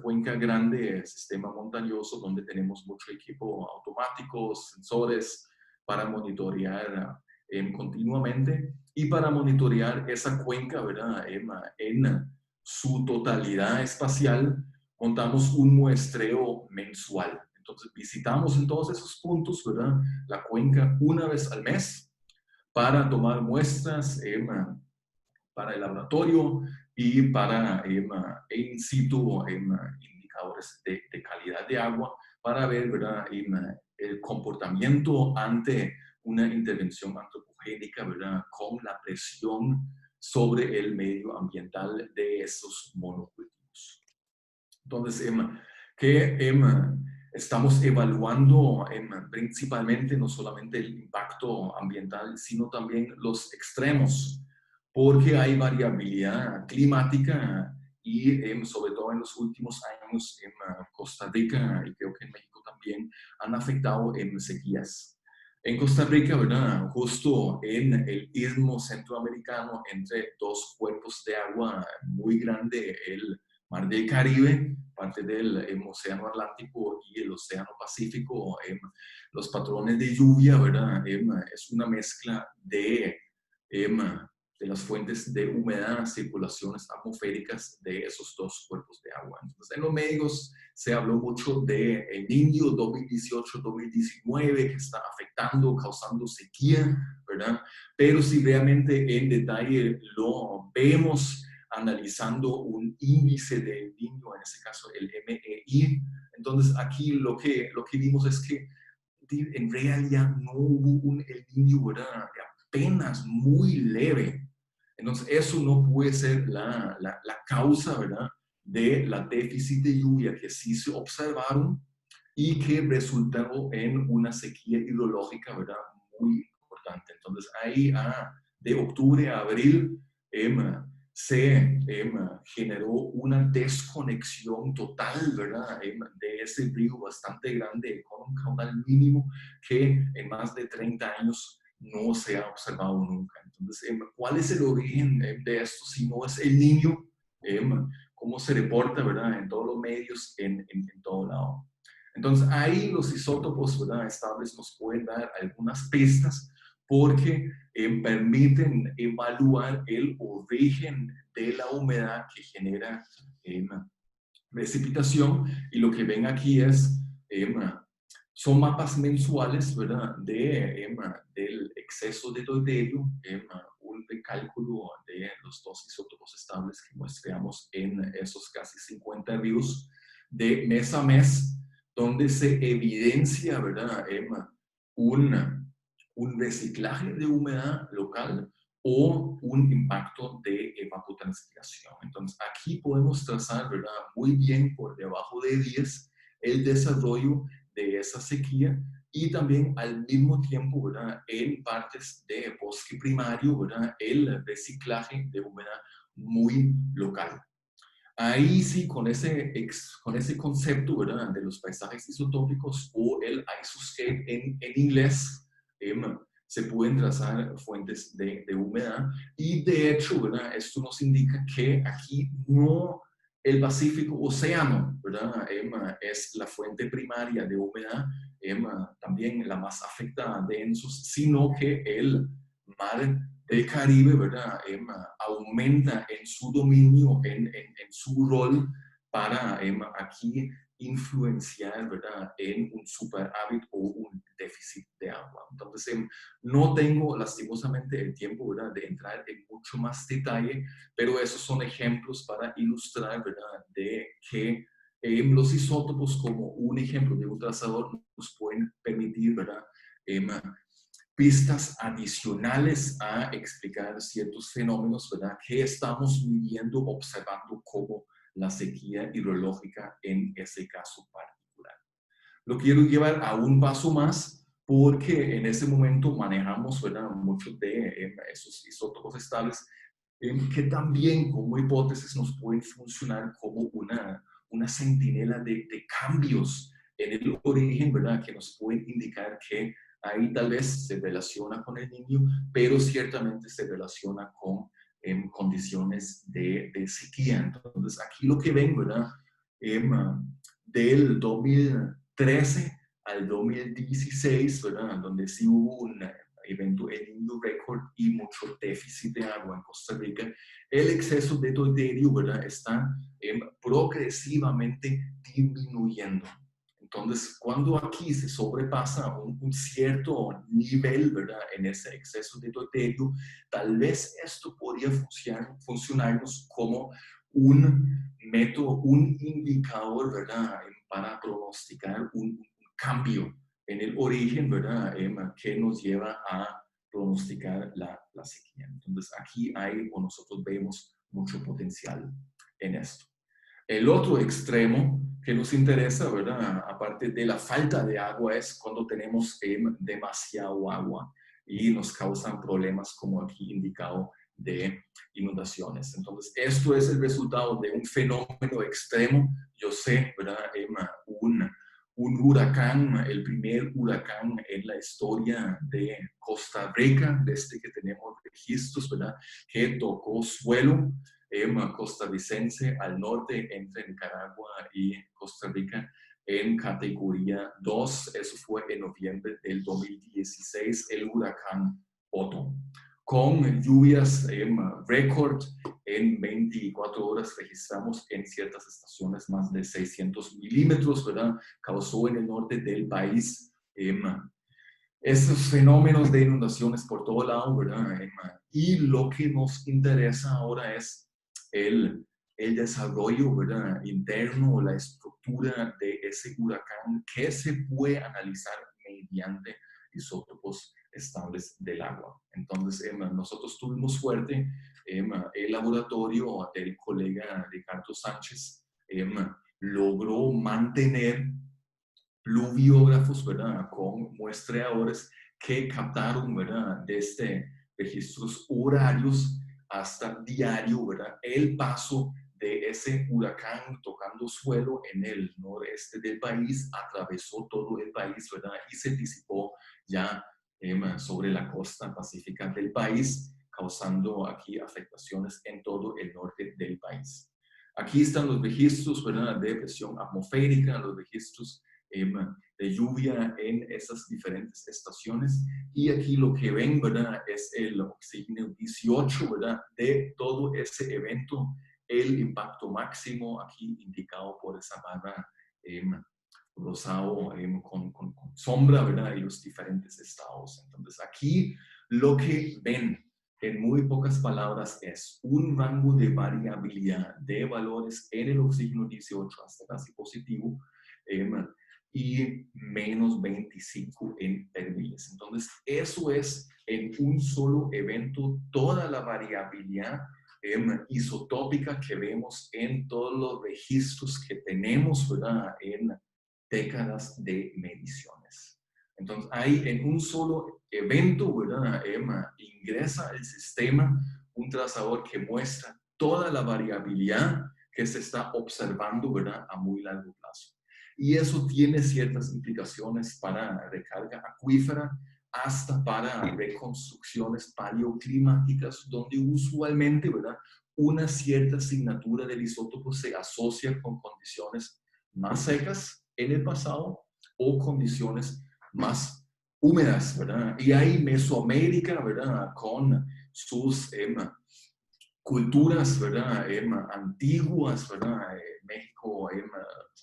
cuenca grande, sistema montañoso, donde tenemos mucho equipo automático, sensores para monitorear continuamente, y para monitorear esa cuenca, ¿verdad?, en su totalidad espacial, montamos un muestreo mensual. Entonces visitamos en todos esos puntos, ¿verdad?, la cuenca una vez al mes para tomar muestras para el laboratorio y para in situ indicadores de calidad de agua, para ver, ¿verdad?, el comportamiento ante una intervención antropogénica, ¿verdad?, con la presión sobre el medio ambiental de esos monocultivos. Entonces, que estamos evaluando principalmente no solamente el impacto ambiental, sino también los extremos, porque hay variabilidad climática y sobre todo en los últimos años en Costa Rica y creo que en México también han afectado en sequías. En Costa Rica, ¿verdad?, justo en el istmo centroamericano, entre dos cuerpos de agua muy grande, el Mar del Caribe, parte del Océano Atlántico y el Océano Pacífico, los patrones de lluvia, ¿verdad?, es una mezcla de las fuentes de humedad, circulaciones atmosféricas de esos dos cuerpos de agua. Entonces, en los medios se habló mucho de El Niño 2018-2019, que está afectando, causando sequía, ¿verdad? Pero si realmente en detalle lo vemos analizando un índice del Niño, en ese caso el MEI, entonces aquí lo que vimos es que en realidad no hubo un El Niño, ¿verdad?, apenas muy leve. Entonces, eso no puede ser la causa, ¿verdad?, de la déficit de lluvia que sí se observaron y que resultaron en una sequía hidrológica, ¿verdad?, muy importante. Entonces, ahí de octubre a abril se generó una desconexión total, ¿verdad?, de ese río bastante grande, con un caudal mínimo que en más de 30 años no se ha observado nunca. Entonces, ¿cuál es el origen de esto si no es El Niño? ¿Cómo se reporta, ¿verdad?, en todos los medios, en todo lado? Entonces, ahí los isótopos, ¿verdad?, estables nos pueden dar algunas pistas porque permiten evaluar el origen de la humedad que genera precipitación, y lo que ven aquí es son mapas mensuales, ¿verdad?, del exceso de deuterio, un cálculo de los dos isótopos estables que muestreamos en esos casi 50 ríos de mes a mes, donde se evidencia, ¿verdad?, un reciclaje de humedad local o un impacto de evapotranspiración. Entonces, aquí podemos trazar, ¿verdad?, muy bien por debajo de 10 el desarrollo de esa sequía y también al mismo tiempo, ¿verdad?, en partes de bosque primario, ¿verdad?, el reciclaje de humedad muy local. Ahí sí, con ese concepto, ¿verdad?, de los paisajes isotópicos o el isoscape en inglés, se pueden trazar fuentes de humedad. Y de hecho, ¿verdad?, esto nos indica que aquí no el Pacífico Océano, ¿verdad?, es la fuente primaria de humedad, también la más afectada de esos, sino que el mar del Caribe, ¿verdad?, aumenta en su dominio, en su rol para aquí influenciar, ¿verdad?, en un superávit o un déficit de agua. Entonces, no tengo lastimosamente el tiempo, ¿verdad?, de entrar en mucho más detalle, pero esos son ejemplos para ilustrar, ¿verdad?, de que los isótopos como un ejemplo de un trazador nos pueden permitir, ¿verdad?, pistas adicionales a explicar ciertos fenómenos, ¿verdad?, que estamos viviendo, observando como la sequía hidrológica en ese caso particular. Lo quiero llevar a un paso más porque en ese momento manejamos, ¿verdad?, muchos de esos isótopos estables que también como hipótesis nos pueden funcionar como una centinela de cambios en el origen, ¿verdad?, que nos pueden indicar que ahí tal vez se relaciona con el niño, pero ciertamente se relaciona con condiciones de sequía. Entonces, aquí lo que ven, ¿verdad?, del 2013 al 2016, ¿verdad?, donde sí hubo un evento El Niño récord y mucho déficit de agua en Costa Rica, el exceso de deuterio, ¿verdad?, está progresivamente disminuyendo. Entonces, cuando aquí se sobrepasa un cierto nivel, ¿verdad?, en ese exceso de deuterio, tal vez esto podría funcionarnos como un método, un indicador, ¿verdad?, para pronosticar un cambio en el origen, ¿verdad?, que nos lleva a pronosticar la sequía. Entonces, aquí hay, o nosotros vemos, mucho potencial en esto. El otro extremo que nos interesa, ¿verdad?, aparte de la falta de agua, es cuando tenemos demasiado agua y nos causan problemas como aquí indicado de inundaciones. Entonces, esto es el resultado de un fenómeno extremo. Yo sé, ¿verdad?, un huracán, el primer huracán en la historia de Costa Rica, desde que tenemos registros, ¿verdad?, que tocó suelo costarricense al norte entre Nicaragua y Costa Rica en categoría 2. Eso fue en noviembre del 2016, el huracán Otto. Con lluvias récord en 24 horas registramos en ciertas estaciones más de 600 milímetros, ¿verdad? Causó en el norte del país esos fenómenos de inundaciones por todo lado, ¿verdad? Y lo que nos interesa ahora es el desarrollo, ¿verdad?, interno, la estructura de ese huracán que se puede analizar mediante isótopos estables del agua. Entonces, nosotros tuvimos suerte, el laboratorio del colega Ricardo Sánchez logró mantener pluviógrafos, ¿verdad?, con muestreadores que captaron, ¿verdad?, desde registros horarios hasta diario, ¿verdad?, el paso de ese huracán tocando suelo en el noreste del país, atravesó todo el país, ¿verdad?, y se disipó ya sobre la costa pacífica del país, causando aquí afectaciones en todo el norte del país. Aquí están los registros, ¿verdad?, de presión atmosférica, los registros de lluvia en esas diferentes estaciones. Y aquí lo que ven, ¿verdad?, es el oxígeno 18, ¿verdad?, de todo ese evento, el impacto máximo aquí indicado por esa barra rosado con sombra, ¿verdad?, y los diferentes estados. Entonces aquí lo que ven en muy pocas palabras es un rango de variabilidad de valores en el oxígeno 18 hasta casi positivo, y menos 25 en permiles. Entonces, eso es en un solo evento toda la variabilidad isotópica que vemos en todos los registros que tenemos, ¿verdad?, en décadas de mediciones. Entonces, ahí en un solo evento, ¿verdad?, ingresa al sistema un trazador que muestra toda la variabilidad que se está observando, ¿verdad?, a muy largo plazo. Y eso tiene ciertas implicaciones para recarga acuífera, hasta para reconstrucciones paleoclimáticas, donde usualmente, ¿verdad?, una cierta asignatura del isótopo se asocia con condiciones más secas en el pasado o condiciones más húmedas, ¿verdad? Y hay Mesoamérica, ¿verdad?, con sus culturas, ¿verdad?, antiguas, ¿verdad?, México,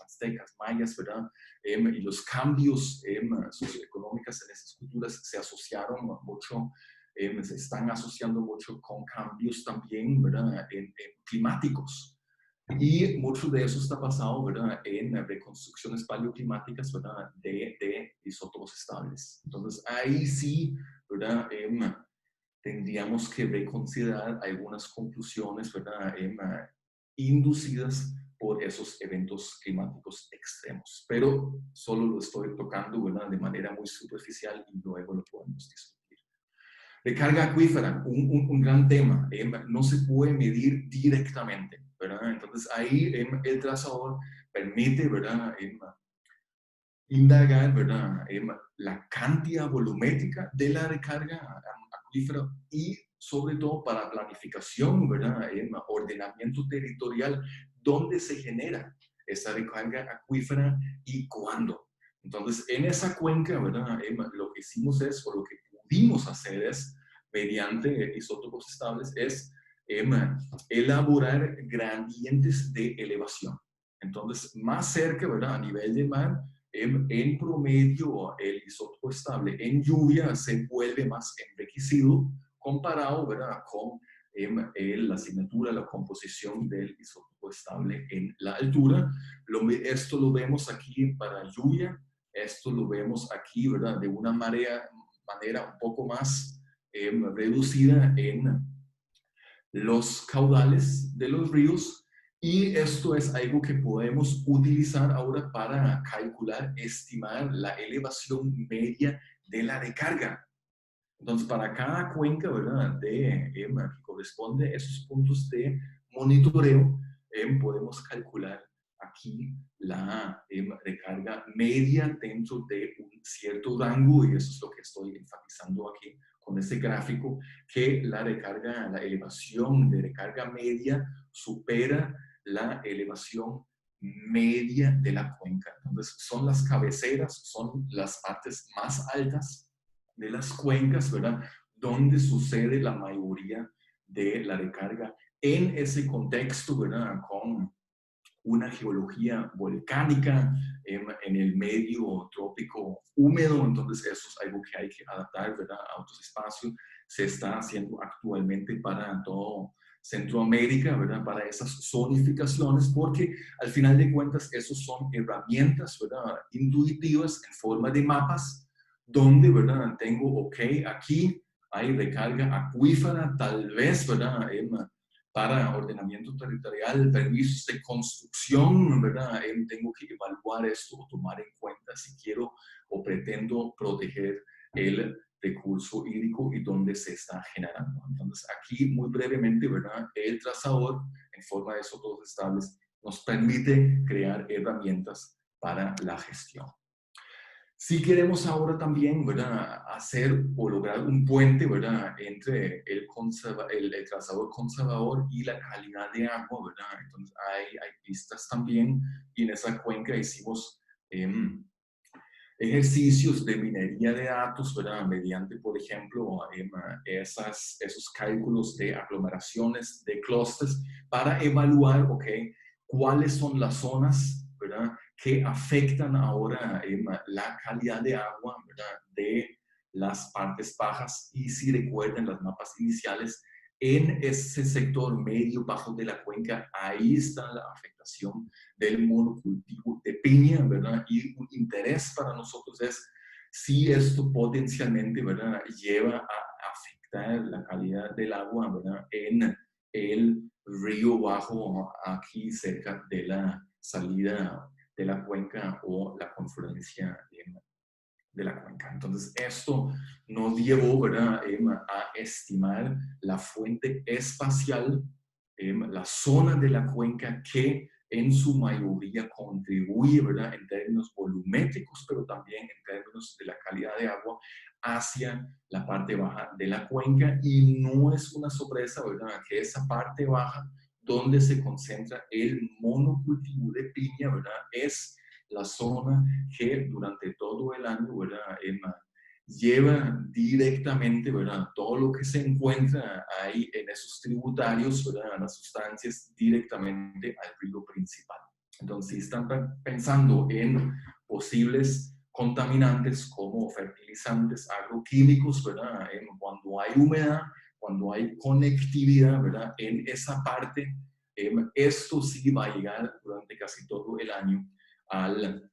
aztecas, mayas, ¿verdad?, y los cambios socioeconómicos en esas culturas se asociaron mucho, se están asociando mucho con cambios también, ¿verdad?, climáticos. Y mucho de eso está basado, ¿verdad?, en reconstrucciones paleoclimáticas, ¿verdad?, de isótopos estables. Entonces, ahí sí, ¿verdad?, tendríamos que reconsiderar algunas conclusiones, ¿verdad?, inducidas por esos eventos climáticos extremos. Pero solo lo estoy tocando, ¿verdad?, de manera muy superficial y luego lo podemos discutir. Recarga acuífera, un gran tema, no se puede medir directamente, ¿verdad? Entonces ahí el trazador permite, ¿verdad?, indagar, ¿verdad?, la cantidad volumétrica de la recarga acuífera y sobre todo para planificación, ¿verdad?, ordenamiento territorial, dónde se genera esa recarga acuífera y cuándo. Entonces, en esa cuenca, ¿verdad?, lo que hicimos es, o lo que pudimos hacer es, mediante isótopos estables, es elaborar gradientes de elevación. Entonces, más cerca, ¿verdad?, a nivel de mar, en promedio, el isótopo estable en lluvia se vuelve más enriquecido comparado, ¿verdad?, con la asignatura, la composición del isótopo estable en la altura. Esto lo vemos aquí para lluvia, esto lo vemos aquí, ¿verdad?, de una manera un poco más reducida en los caudales de los ríos, y esto es algo que podemos utilizar ahora para calcular, estimar la elevación media de la recarga. Entonces, para cada cuenca, ¿verdad?, que corresponde a esos puntos de monitoreo, podemos calcular aquí la recarga media dentro de un cierto rango, y eso es lo que estoy enfatizando aquí con este gráfico, que la recarga, la elevación de recarga media supera la elevación media de la cuenca. Entonces, son las cabeceras, son las partes más altas de las cuencas, ¿verdad?, donde sucede la mayoría de la recarga en ese contexto, ¿verdad?, con una geología volcánica en el medio trópico húmedo. Entonces eso es algo que hay que adaptar, ¿verdad?, a otros espacios. Se está haciendo actualmente para todo Centroamérica, ¿verdad?, para esas zonificaciones, porque al final de cuentas esos son herramientas, ¿verdad?, intuitivas en forma de mapas, donde, ¿verdad?, tengo, ok, aquí hay recarga acuífera, tal vez, ¿verdad?, para ordenamiento territorial, permisos de construcción, ¿verdad?, tengo que evaluar esto o tomar en cuenta si quiero o pretendo proteger el recurso hídrico y dónde se está generando. Entonces, aquí muy brevemente, ¿verdad?, el trazador en forma de isótopos estables nos permite crear herramientas para la gestión. Si queremos ahora también, ¿verdad?, hacer o lograr un puente, ¿verdad?, entre el trazador conservador y la calidad de agua, ¿verdad? Entonces hay pistas también, y en esa cuenca hicimos ejercicios de minería de datos, ¿verdad?, mediante, por ejemplo, esos cálculos de aglomeraciones, de clústeres, para evaluar, ok, cuáles son las zonas, ¿verdad?, que afectan ahora la calidad de agua, ¿verdad?, de las partes bajas. Y si recuerdan los mapas iniciales, en ese sector medio bajo de la cuenca, ahí está la afectación del monocultivo de piña, ¿verdad? Y un interés para nosotros es si esto potencialmente, ¿verdad?, lleva a afectar la calidad del agua, ¿verdad?, en el río Bajo, aquí cerca de la salida de la cuenca o la confluencia de la cuenca. Entonces, esto nos llevó, ¿verdad?, a estimar la fuente espacial, la zona de la cuenca que en su mayoría contribuye, ¿verdad?, en términos volumétricos, pero también en términos de la calidad de agua hacia la parte baja de la cuenca. Y no es una sorpresa, ¿verdad?, que esa parte baja, donde se concentra el monocultivo de piña, ¿verdad?, es la zona que durante todo el año, ¿verdad?, lleva directamente, ¿verdad?, todo lo que se encuentra ahí en esos tributarios, ¿verdad?, las sustancias directamente al río principal. Entonces, si están pensando en posibles contaminantes como fertilizantes agroquímicos, ¿verdad?, cuando hay humedad, cuando hay conectividad, ¿verdad?, en esa parte, esto sí va a llegar durante casi todo el año al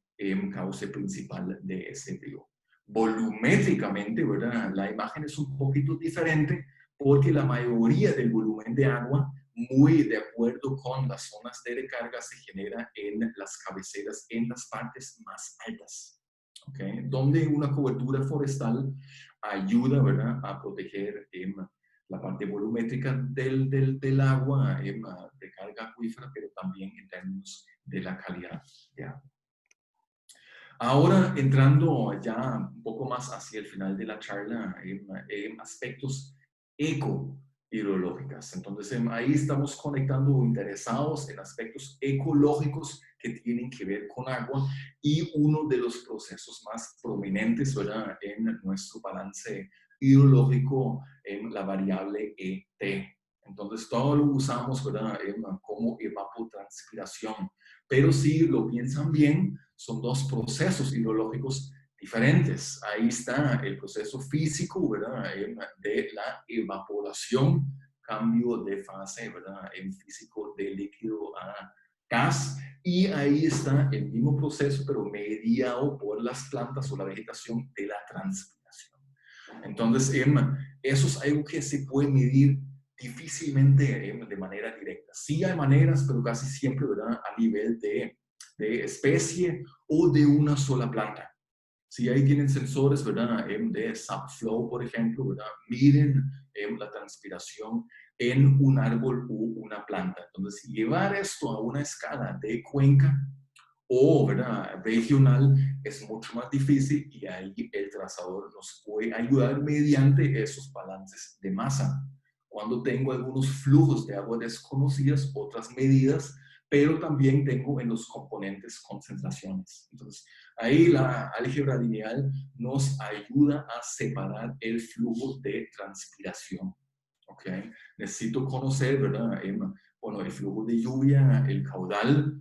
cauce principal de ese río. Volumétricamente, ¿verdad?, la imagen es un poquito diferente porque la mayoría del volumen de agua, muy de acuerdo con las zonas de recarga, se genera en las cabeceras, en las partes más altas, ¿okay?, donde una cobertura forestal ayuda, ¿verdad?, a proteger la parte volumétrica del agua, de carga acuífera, pero también en términos de la calidad de agua. Ahora, entrando ya un poco más hacia el final de la charla, en aspectos eco-hidrológicos. Entonces, ahí estamos conectando o interesados en aspectos ecológicos que tienen que ver con agua, y uno de los procesos más prominentes, ¿verdad?, en nuestro balance hidrológico, en la variable ET. Entonces, todo lo usamos, ¿verdad?, como evapotranspiración. Pero si lo piensan bien, son dos procesos hidrológicos diferentes. Ahí está el proceso físico, ¿verdad?, de la evaporación, cambio de fase, ¿verdad?, en físico de líquido a gas. Y ahí está el mismo proceso, pero mediado por las plantas o la vegetación, de la transpiración. Entonces, eso es algo que se puede medir difícilmente de manera directa. Sí hay maneras, pero casi siempre, ¿verdad?, a nivel de especie o de una sola planta. Si ahí tienen sensores, ¿verdad?, de SAP-Flow, por ejemplo, ¿verdad?, miden la transpiración en un árbol u una planta. Entonces, llevar esto a una escala de cuenca o, ¿verdad?, regional es mucho más difícil, y ahí el trazador nos puede ayudar mediante esos balances de masa. Cuando tengo algunos flujos de agua desconocidas, otras medidas, pero también tengo en los componentes concentraciones. Entonces, ahí la álgebra lineal nos ayuda a separar el flujo de transpiración. ¿Okay? Necesito conocer, ¿verdad?, bueno, el flujo de lluvia, el caudal,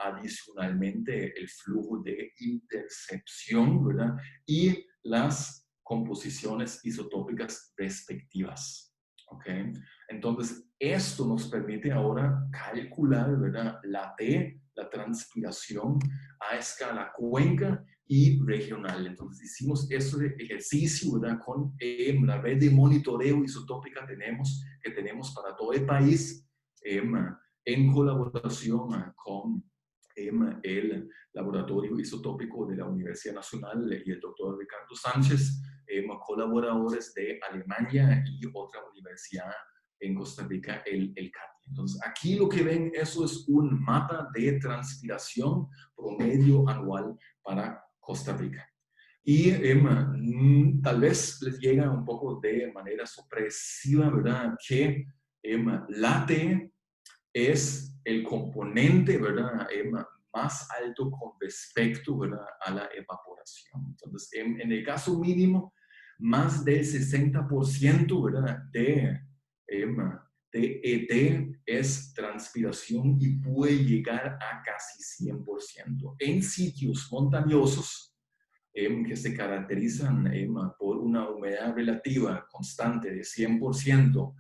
adicionalmente el flujo de intercepción, ¿verdad?, y las composiciones isotópicas respectivas. ¿Okay? Entonces, esto nos permite ahora calcular, ¿verdad?, la T, la transpiración, a escala cuenca y regional. Entonces, hicimos este ejercicio, ¿verdad?, con la red de monitoreo isotópica que tenemos para todo el país, en colaboración con el Laboratorio Isotópico de la Universidad Nacional y el doctor Ricardo Sánchez, colaboradores de Alemania y otra universidad en Costa Rica, el CATI. Entonces, aquí lo que ven, eso es un mapa de transpiración promedio anual para Costa Rica. Y tal vez les llega un poco de manera sorpresiva, ¿verdad?, que la T es el componente, ¿verdad?, más alto con respecto, ¿verdad?, a la evaporación. Entonces, en el caso mínimo, más del 60%, ¿verdad?, de ET es transpiración, y puede llegar a casi 100%. En sitios montañosos, que se caracterizan por una humedad relativa constante de 100%,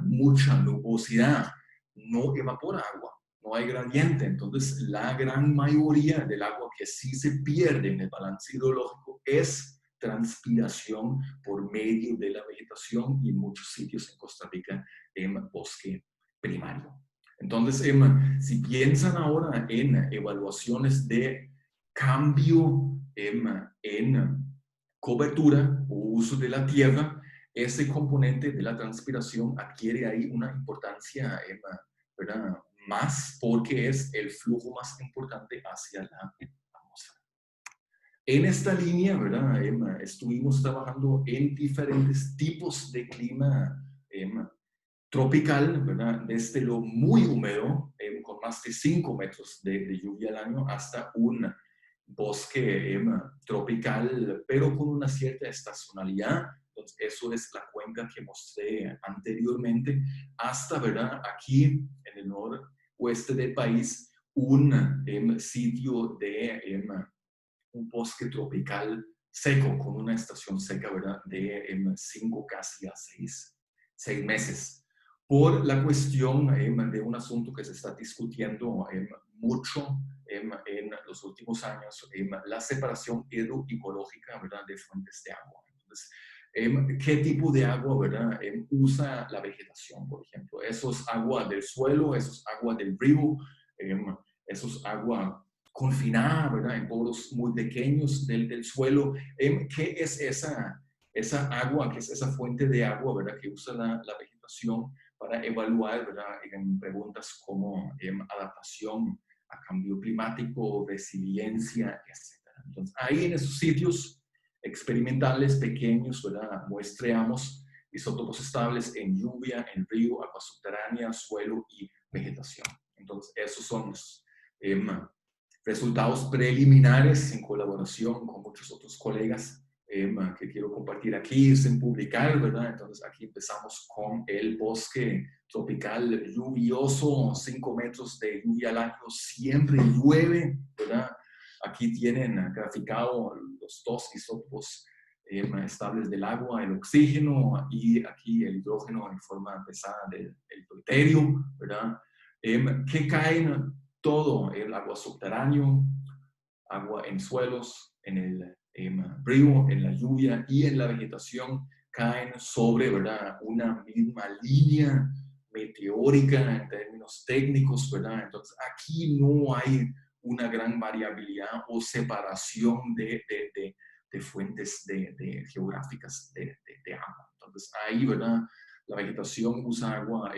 mucha nubosidad, no evapora agua, no hay gradiente. Entonces, la gran mayoría del agua que sí se pierde en el balance hidrológico es transpiración por medio de la vegetación y en muchos sitios en Costa Rica en bosque primario. Entonces, si piensan ahora en evaluaciones de cambio en cobertura o uso de la tierra, ese componente de la transpiración adquiere ahí una importancia ¿verdad? Más porque es el flujo más importante hacia la atmósfera. En esta línea, ¿verdad? Estuvimos trabajando en diferentes tipos de clima tropical, ¿verdad? Desde lo muy húmedo, con más de 5 metros de lluvia al año, hasta un bosque tropical, pero con una cierta estacionalidad. Entonces, eso es la cuenca que mostré anteriormente, hasta, ¿verdad? Aquí en el noroeste del país, un sitio de un bosque tropical seco, con una estación seca, ¿verdad? De 5 casi a 6 meses. Por la cuestión de un asunto que se está discutiendo mucho en los últimos años, la separación hidroecológica, ¿verdad? De fuentes de agua. Entonces, ¿qué tipo de agua, verdad? Usa la vegetación, por ejemplo? ¿Eso es agua del suelo? ¿Eso es agua del río? ¿Eso es agua confinada, verdad? En poros muy pequeños del suelo? ¿Qué es esa agua, qué es esa fuente de agua, verdad? Que usa la vegetación para evaluar, ¿verdad? En preguntas como adaptación a cambio climático, resiliencia, etc. Entonces, ahí en esos sitios experimentales pequeños, ¿verdad? Muestreamos isótopos estables en lluvia, en río, agua subterránea, suelo y vegetación. Entonces, esos son los resultados preliminares en colaboración con muchos otros colegas que quiero compartir aquí, sin publicar, ¿verdad? Entonces, aquí empezamos con el bosque tropical lluvioso, 5 metros de lluvia al año, siempre llueve, ¿verdad? Aquí tienen graficado los 2 isótopos estables del agua, el oxígeno y aquí el hidrógeno en forma pesada del deuterio, ¿verdad? Que caen todo el agua subterráneo, agua en suelos, en el río, en la lluvia y en la vegetación, caen sobre, ¿verdad? Una misma línea meteórica en términos técnicos, ¿verdad? Entonces, aquí no hay una gran variabilidad o separación de fuentes geográficas de agua. Entonces, ahí, ¿verdad? La vegetación usa agua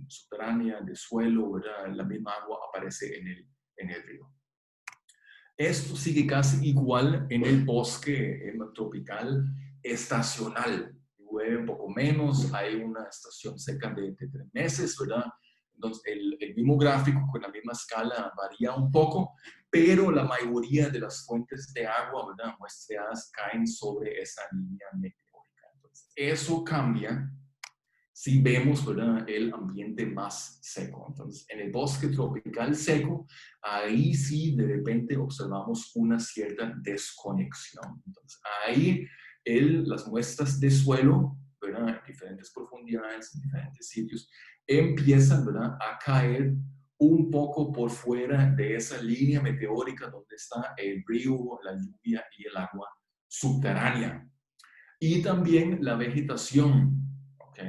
subterránea, de suelo, ¿verdad? La misma agua aparece en el río. Esto sigue casi igual en el bosque tropical estacional. Llueve un poco menos, hay una estación seca de 3 meses, ¿verdad? Entonces, el mismo gráfico con la misma escala varía un poco, pero la mayoría de las fuentes de agua, ¿verdad? Muestreadas caen sobre esa línea meteórica. Entonces, eso cambia si vemos, ¿verdad? El ambiente más seco. Entonces, en el bosque tropical seco, ahí sí de repente observamos una cierta desconexión. Entonces, ahí las muestras de suelo, ¿verdad? En diferentes profundidades, en diferentes sitios, empiezan, ¿verdad? A caer un poco por fuera de esa línea meteórica donde está el río, la lluvia y el agua subterránea. Y también la vegetación, ¿ok?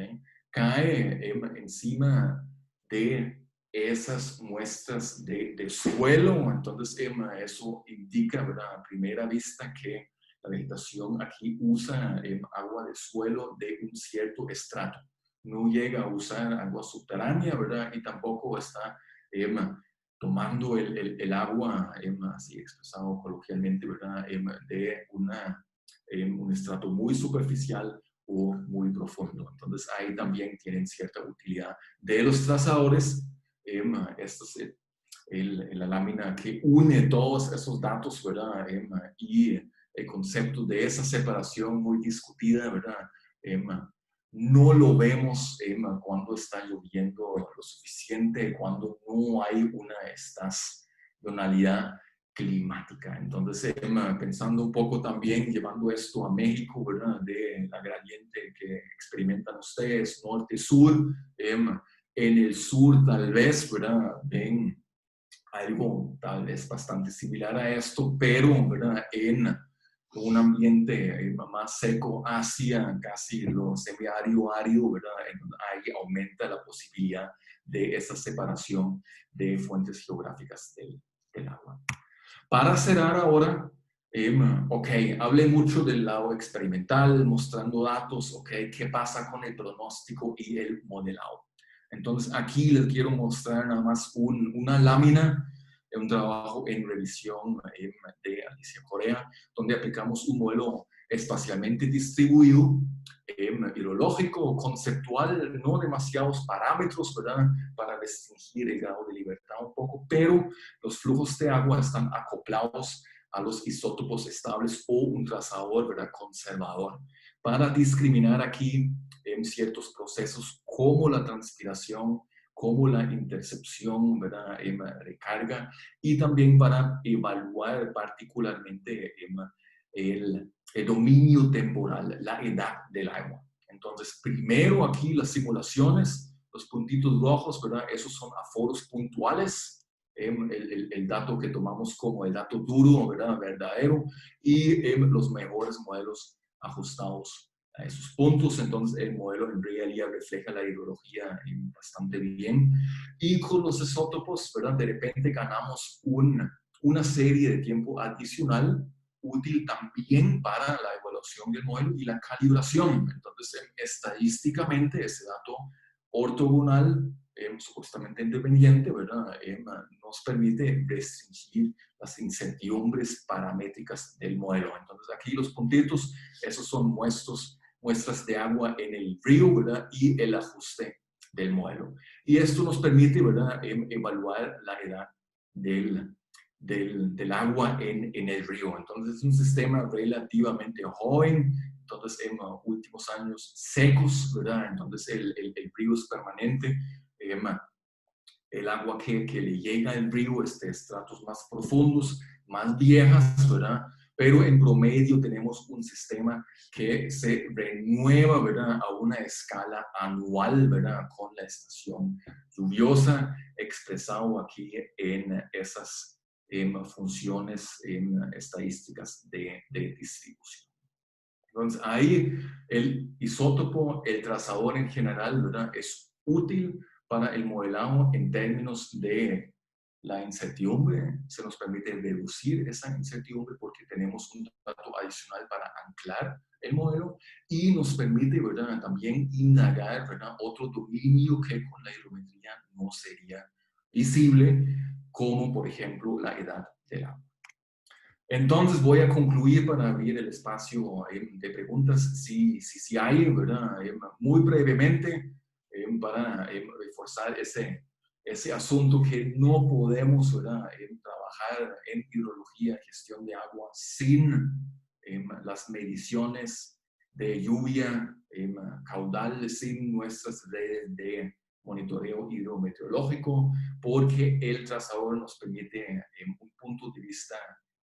Cae encima de esas muestras de suelo. Entonces, eso indica, ¿verdad? A primera vista que la vegetación aquí usa agua de suelo de un cierto estrato. No llega a usar agua subterránea, ¿verdad? Y tampoco está tomando el agua, así expresado coloquialmente, ¿verdad? De un estrato muy superficial o muy profundo. Entonces ahí también tienen cierta utilidad de los trazadores. Esta es la lámina que une todos esos datos, ¿verdad? Y el concepto de esa separación muy discutida, ¿verdad? No lo vemos cuando está lloviendo lo suficiente, cuando no hay una estacionalidad climática. Entonces, pensando un poco también, llevando esto a México, ¿verdad? De la gradiente que experimentan ustedes, norte-sur, en el sur tal vez, ¿verdad? Ven algo tal vez bastante similar a esto, pero, ¿verdad? En un ambiente más seco hacia casi lo semiárido, árido, ¿verdad? Ahí aumenta la posibilidad de esa separación de fuentes geográficas del agua. Para cerrar ahora, ok, hablé mucho del lado experimental, mostrando datos, ok, qué pasa con el pronóstico y el modelado. Entonces aquí les quiero mostrar nada más una lámina de un trabajo en revisión de Alicia Correa, donde aplicamos un modelo espacialmente distribuido, hidrológico, conceptual, no demasiados parámetros, ¿verdad? Para restringir el grado de libertad un poco, pero los flujos de agua están acoplados a los isótopos estables o un trazador, ¿verdad? Conservador, para discriminar aquí en ciertos procesos como la transpiración, como la intercepción, ¿verdad? Recarga, y también para evaluar particularmente el dominio temporal, la edad del agua. Entonces, primero aquí las simulaciones, los puntitos rojos, ¿verdad? Esos son aforos puntuales, el dato que tomamos como el dato duro, ¿verdad? Verdadero, y los mejores modelos ajustados a esos puntos. Entonces el modelo en realidad refleja la hidrología bastante bien. Y con los isótopos, ¿verdad? De repente ganamos una serie de tiempo adicional útil también para la evaluación del modelo y la calibración. Entonces, estadísticamente, ese dato ortogonal, supuestamente independiente, ¿verdad? Nos permite restringir las incertidumbres paramétricas del modelo. Entonces, aquí los puntitos, esos son muestras de agua en el río, ¿verdad? Y el ajuste del modelo. Y esto nos permite, ¿verdad? Evaluar la edad del agua en el río. Entonces es un sistema relativamente joven, entonces en los últimos años secos, ¿verdad? Entonces el río es permanente, el agua que le llega al río es de estratos más profundos, más viejas, ¿verdad? Pero en promedio tenemos un sistema que se renueva, ¿verdad? A una escala anual, ¿verdad? Con la estación lluviosa, expresado aquí en esas funciones estadísticas de distribución. Entonces, ahí el isótopo, el trazador en general, ¿verdad? Es útil para el modelado en términos de la incertidumbre. Se nos permite reducir esa incertidumbre porque tenemos un dato adicional para anclar el modelo y nos permite, ¿verdad? También indagar, ¿verdad? Otro dominio que con la hidrometría no sería visible, como por ejemplo la edad del agua. Entonces voy a concluir para abrir el espacio de preguntas, si hay, ¿verdad? Muy brevemente, para reforzar ese asunto que no podemos, ¿verdad? Trabajar en hidrología, gestión de agua, sin las mediciones de lluvia, caudal, sin nuestras redes de monitoreo hidrometeorológico, porque el trazador nos permite un punto de vista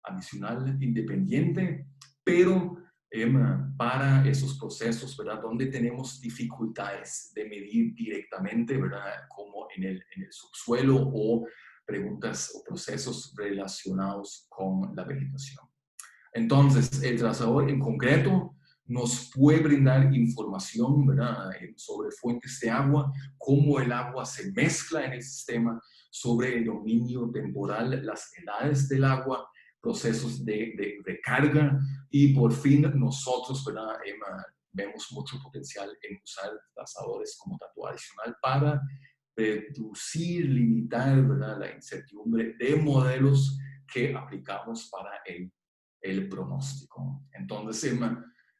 adicional, independiente, pero para esos procesos, ¿verdad? Donde tenemos dificultades de medir directamente, ¿verdad? Como en el subsuelo o preguntas o procesos relacionados con la vegetación. Entonces, el trazador en concreto nos puede brindar información, ¿verdad? Sobre fuentes de agua, cómo el agua se mezcla en el sistema, sobre el dominio temporal, las edades del agua, procesos de recarga y por fin nosotros, ¿verdad? Vemos mucho potencial en usar trazadores como dato adicional para reducir, limitar, ¿verdad? La incertidumbre de modelos que aplicamos para el pronóstico. Entonces,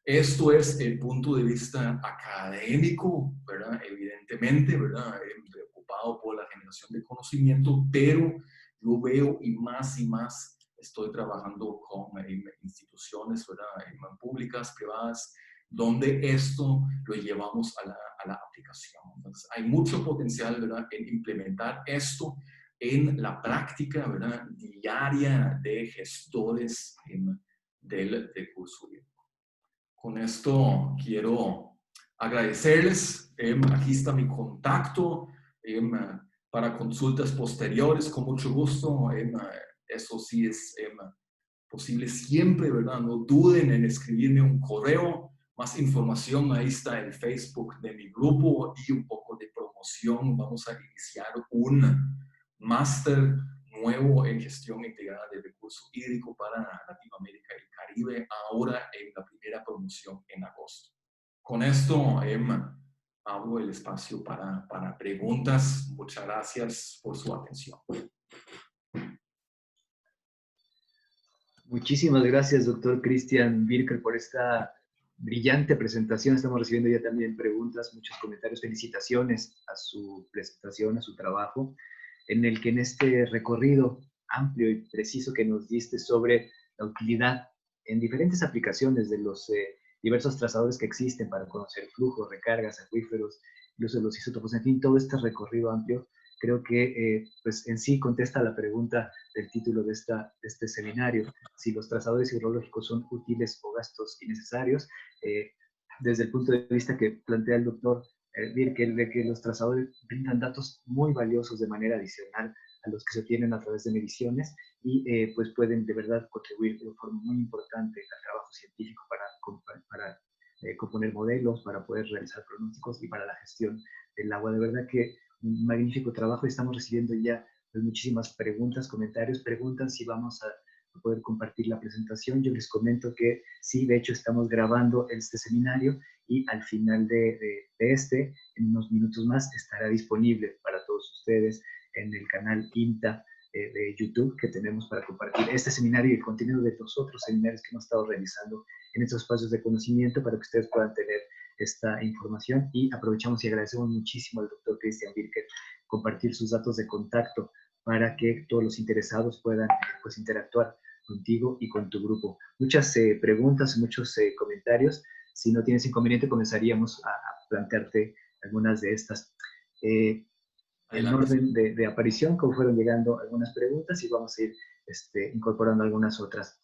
esto es el punto de vista académico, ¿verdad? Evidentemente, ¿verdad? Preocupado por la generación de conocimiento, pero yo veo y más estoy trabajando con instituciones, ¿verdad? Públicas, privadas, donde esto lo llevamos a la aplicación. Entonces, hay mucho potencial, ¿verdad? En implementar esto en la práctica, ¿verdad?, diaria de gestores del recurso hídrico. Con esto quiero agradecerles. Aquí está mi contacto para consultas posteriores, con mucho gusto. Eso sí es posible siempre, ¿verdad? No duden en escribirme un correo. Más información, ahí está el Facebook de mi grupo y un poco de promoción. Vamos a iniciar un máster nuevo en gestión integrada del recurso hídrico para Latinoamérica y el Caribe, ahora en la primera promoción en agosto. Con esto abro el espacio para preguntas. Muchas gracias por su atención. Muchísimas gracias, doctor Christian Birker, por esta brillante presentación. Estamos recibiendo ya también preguntas, muchos comentarios, felicitaciones a su presentación, a su trabajo, en el que en este recorrido amplio y preciso que nos diste sobre la utilidad en diferentes aplicaciones de los diversos trazadores que existen para conocer flujos, recargas, acuíferos, incluso los isótopos, en fin, todo este recorrido amplio, creo que pues en sí contesta la pregunta del título de este seminario, si los trazadores hidrológicos son útiles o gastos innecesarios, desde el punto de vista que plantea el doctor Birkel, de que los trazadores brindan datos muy valiosos de manera adicional a los que se obtienen a través de mediciones y pues pueden de verdad contribuir de forma muy importante al trabajo científico para componer modelos, para poder realizar pronósticos y para la gestión del agua. De verdad que un magnífico trabajo y estamos recibiendo ya pues, muchísimas preguntas, comentarios, preguntan si vamos a poder compartir la presentación. Yo les comento que sí, de hecho estamos grabando este seminario y al final de en unos minutos más, estará disponible para todos ustedes en el canal INTA de YouTube que tenemos para compartir este seminario y el contenido de los otros seminarios que hemos estado realizando en estos espacios de conocimiento para que ustedes puedan tener esta información y aprovechamos y agradecemos muchísimo al doctor Christian Birker compartir sus datos de contacto para que todos los interesados puedan pues, interactuar contigo y con tu grupo. Muchas preguntas, muchos comentarios. Si no tienes inconveniente, comenzaríamos a plantearte algunas de estas. En orden de aparición, como fueron llegando algunas preguntas y vamos a ir incorporando algunas otras.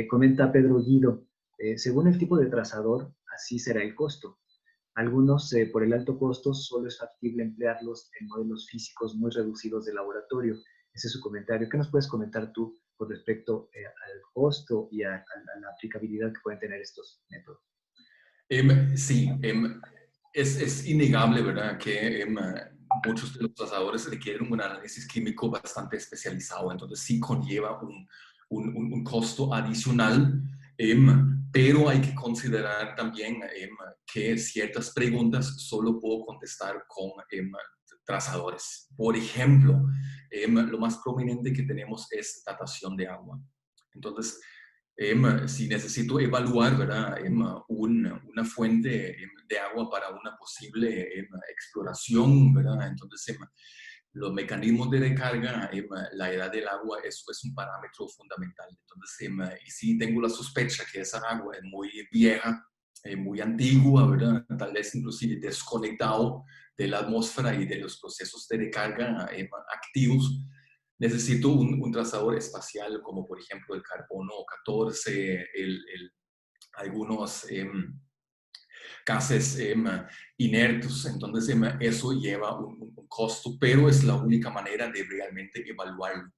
Comenta Pedro Guido, según el tipo de trazador, así será el costo. Algunos, por el alto costo, solo es factible emplearlos en modelos físicos muy reducidos de laboratorio. Ese es su comentario. ¿Qué nos puedes comentar tú con respecto al costo y a la aplicabilidad que pueden tener estos métodos? Sí, es innegable, ¿verdad?, que muchos de los trazadores requieren un análisis químico bastante especializado, entonces sí conlleva un costo adicional, pero hay que considerar también que ciertas preguntas solo puedo contestar con trazadores. Por ejemplo, lo más prominente que tenemos es datación de agua. Entonces, si necesito evaluar, ¿verdad?, una fuente de agua para una posible exploración, ¿verdad?, entonces los mecanismos de recarga, la edad del agua, eso es un parámetro fundamental. Entonces, y si tengo la sospecha que esa agua es muy vieja, muy antigua, ¿verdad?, tal vez inclusive desconectado de la atmósfera y de los procesos de recarga activos, necesito un trazador espacial como por ejemplo el carbono 14, algunos gases inertes. Entonces eso lleva un costo, pero es la única manera de realmente evaluarlo.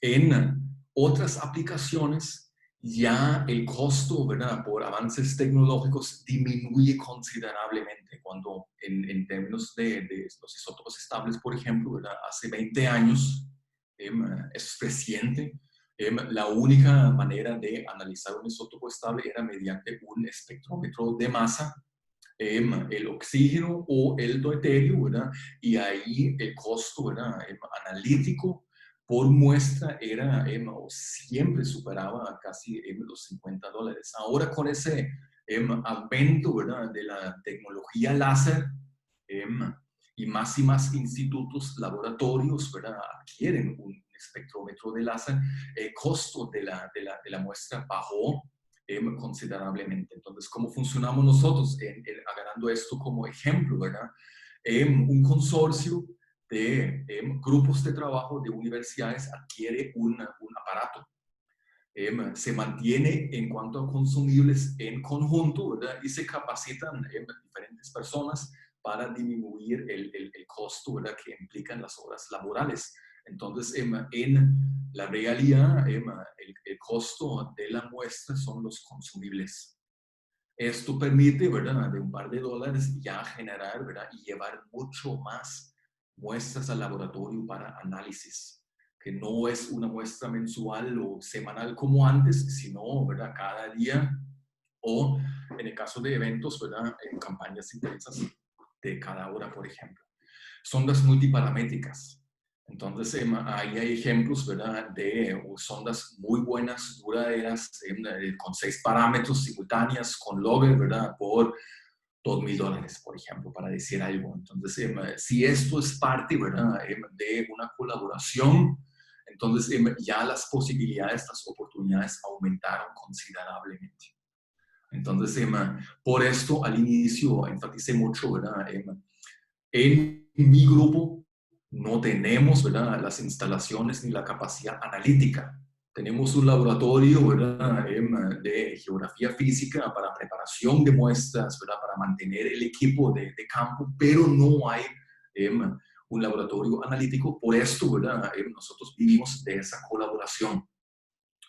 En otras aplicaciones ya el costo, ¿verdad?, por avances tecnológicos disminuye considerablemente cuando en términos de los isótopos estables, por ejemplo, ¿verdad?, hace 20 años, es reciente, la única manera de analizar un isótopo estable era mediante un espectrómetro de masa, el oxígeno o el deuterio, ¿verdad? Y ahí el costo, ¿verdad?, analítico por muestra era, o siempre superaba casi los $50. Ahora con ese aumento, ¿verdad?, de la tecnología láser, y más institutos, laboratorios, ¿verdad?, adquieren un espectrómetro de láser, el costo de la muestra bajó considerablemente. Entonces, ¿cómo funcionamos nosotros? Agarrando esto como ejemplo, ¿verdad? Un consorcio de grupos de trabajo de universidades adquiere un aparato. Se mantiene en cuanto a consumibles en conjunto, ¿verdad? Y se capacitan diferentes personas para disminuir el costo, ¿verdad?, que implican las horas laborales. Entonces, en la realidad, el costo de la muestra son los consumibles. Esto permite, ¿verdad?, de un par de dólares ya generar, ¿verdad?, y llevar mucho más muestras al laboratorio para análisis, que no es una muestra mensual o semanal como antes, sino, ¿verdad?, cada día, o en el caso de eventos, ¿verdad?, en campañas intensas de cada hora, por ejemplo. Sondas multiparamétricas. Entonces, ahí hay ejemplos, ¿verdad?, de sondas muy buenas, duraderas, con 6 parámetros simultáneas, con logger, ¿verdad?, por $2,000, por ejemplo, para decir algo. Entonces, si esto es parte, ¿verdad?, de una colaboración, entonces ya las posibilidades, las oportunidades aumentaron considerablemente. Entonces, por esto al inicio enfaticé mucho, ¿verdad?, en mi grupo no tenemos, ¿verdad?, las instalaciones ni la capacidad analítica. Tenemos un laboratorio, ¿verdad?, de geografía física para preparación de muestras, ¿verdad?, para mantener el equipo de campo, pero no hay un laboratorio analítico. Por esto, ¿verdad?, nosotros vivimos de esa colaboración.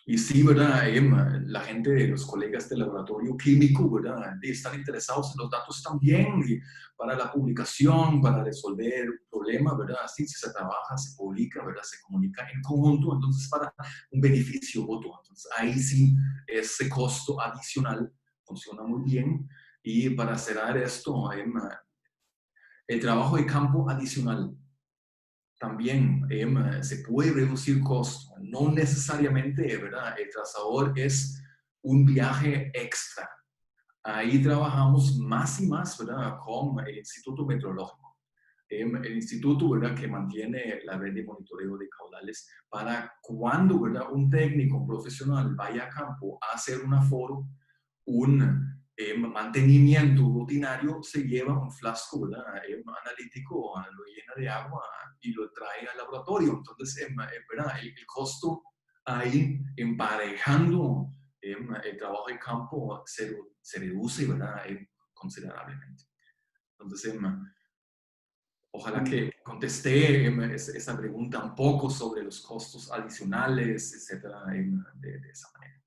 Y sí, ¿verdad? La gente, los colegas del laboratorio clínico, ¿verdad?, están interesados en los datos también, y para la publicación, para resolver problemas, ¿verdad? Así se trabaja, se publica, ¿verdad?, se comunica en conjunto, entonces para un beneficio mutuo. Entonces ahí sí, ese costo adicional funciona muy bien. Y para cerrar esto, el trabajo de campo adicional. También se puede reducir costo. No necesariamente, ¿verdad?, el trazador es un viaje extra. Ahí trabajamos más y más, ¿verdad?, con el Instituto Meteorológico. El instituto, ¿verdad?, que mantiene la red de monitoreo de caudales para cuando, ¿verdad?, un técnico, un profesional vaya a campo a hacer un aforo, un mantenimiento rutinario, se lleva un flasco, ¿verdad?, analítico, lo llena de agua y lo trae al laboratorio. Entonces, ¿verdad?, el costo ahí, emparejando el trabajo de campo, se reduce, ¿verdad?, considerablemente. Entonces, ojalá que contesté esa pregunta un poco sobre los costos adicionales, etcétera, de esa manera.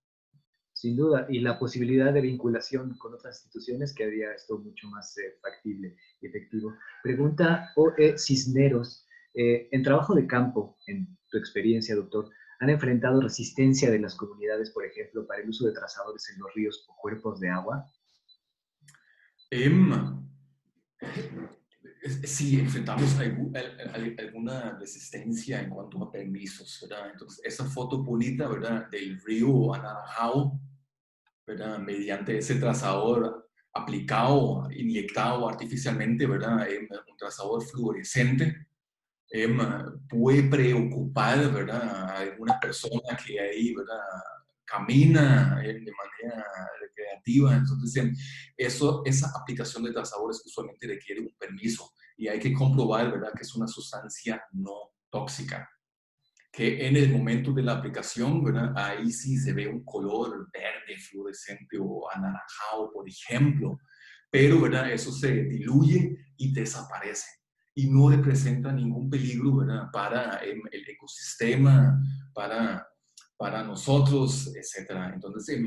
Sin duda, y la posibilidad de vinculación con otras instituciones que haría esto mucho más factible y efectivo. Pregunta Cisneros, en trabajo de campo, en tu experiencia, doctor, ¿han enfrentado resistencia de las comunidades, por ejemplo, para el uso de trazadores en los ríos o cuerpos de agua? Sí, enfrentamos alguna resistencia en cuanto a permisos, ¿verdad? Entonces, esa foto bonita, ¿verdad?, del río anaranjado, ¿verdad?, mediante ese trazador aplicado, inyectado artificialmente, ¿verdad?, un trazador fluorescente, puede preocupar, ¿verdad?, a alguna persona que ahí, ¿verdad?, camina de manera recreativa. Entonces, esa aplicación de trazadores usualmente requiere un permiso y hay que comprobar, ¿verdad?, que es una sustancia no tóxica. Que en el momento de la aplicación, ¿verdad?, ahí sí se ve un color verde, fluorescente o anaranjado, por ejemplo, pero, ¿verdad?, eso se diluye y desaparece y no representa ningún peligro, ¿verdad?, para el ecosistema, para nosotros, etcétera. Entonces,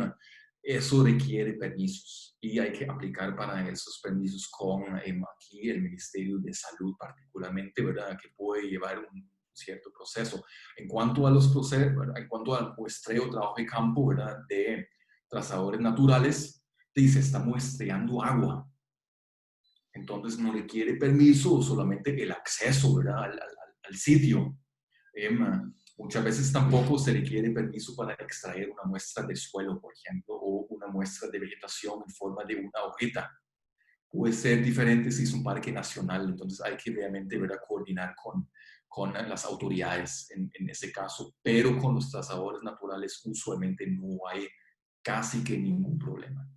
eso requiere permisos y hay que aplicar para esos permisos con aquí el Ministerio de Salud particularmente, ¿verdad?, que puede llevar un cierto proceso. En cuanto a los procesos, en cuanto al muestreo, trabajo de campo, ¿verdad?, de trazadores naturales, dice, está muestreando agua. Entonces no requiere permiso, solamente el acceso, ¿verdad?, al sitio. Muchas veces tampoco se requiere permiso para extraer una muestra de suelo, por ejemplo, o una muestra de vegetación en forma de una hojita. Puede ser diferente si es un parque nacional, entonces hay que realmente, ¿verdad?, coordinar con las autoridades en ese caso, pero con los trazadores naturales usualmente no hay casi que ningún problema.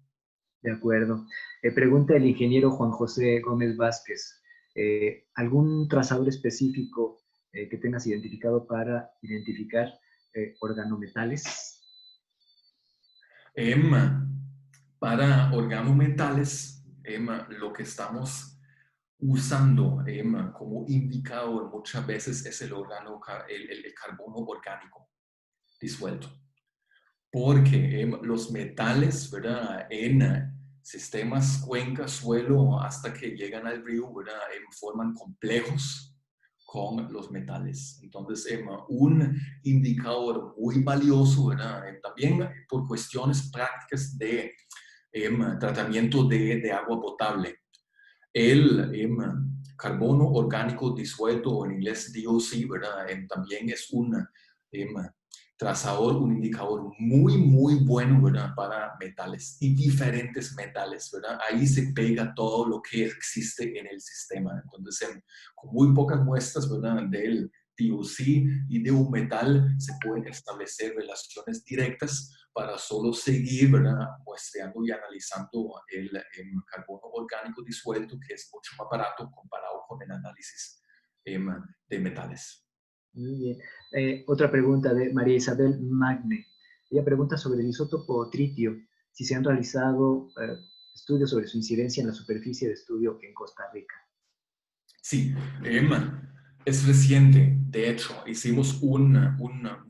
De acuerdo. Pregunta el ingeniero Juan José Gómez Vázquez. ¿Algún trazador específico que tengas identificado para identificar organometales? Para organometales, lo que estamos usando como indicador muchas veces es el carbono orgánico disuelto. Porque los metales, ¿verdad? En sistemas cuenca, suelo, hasta que llegan al río, ¿verdad? Forman complejos con los metales. Entonces, un indicador muy valioso, ¿verdad? También por cuestiones prácticas de tratamiento de agua potable. El carbono orgánico disuelto, o en inglés DOC, ¿verdad? También es un trazador, un indicador muy, muy bueno, ¿verdad? Para metales y diferentes metales, ¿verdad? Ahí se pega todo lo que existe en el sistema. Entonces, con muy pocas muestras, ¿verdad? Del DOC y de un metal se pueden establecer relaciones directas para solo seguir, ¿verdad? Muestreando y analizando el carbono orgánico disuelto, que es mucho más barato comparado con el análisis de metales. Muy bien. Otra pregunta de María Isabel Magne. Ella pregunta sobre el isótopo tritio, si se han realizado estudios sobre su incidencia en la superficie de estudio en Costa Rica. Sí, es reciente. De hecho, hicimos un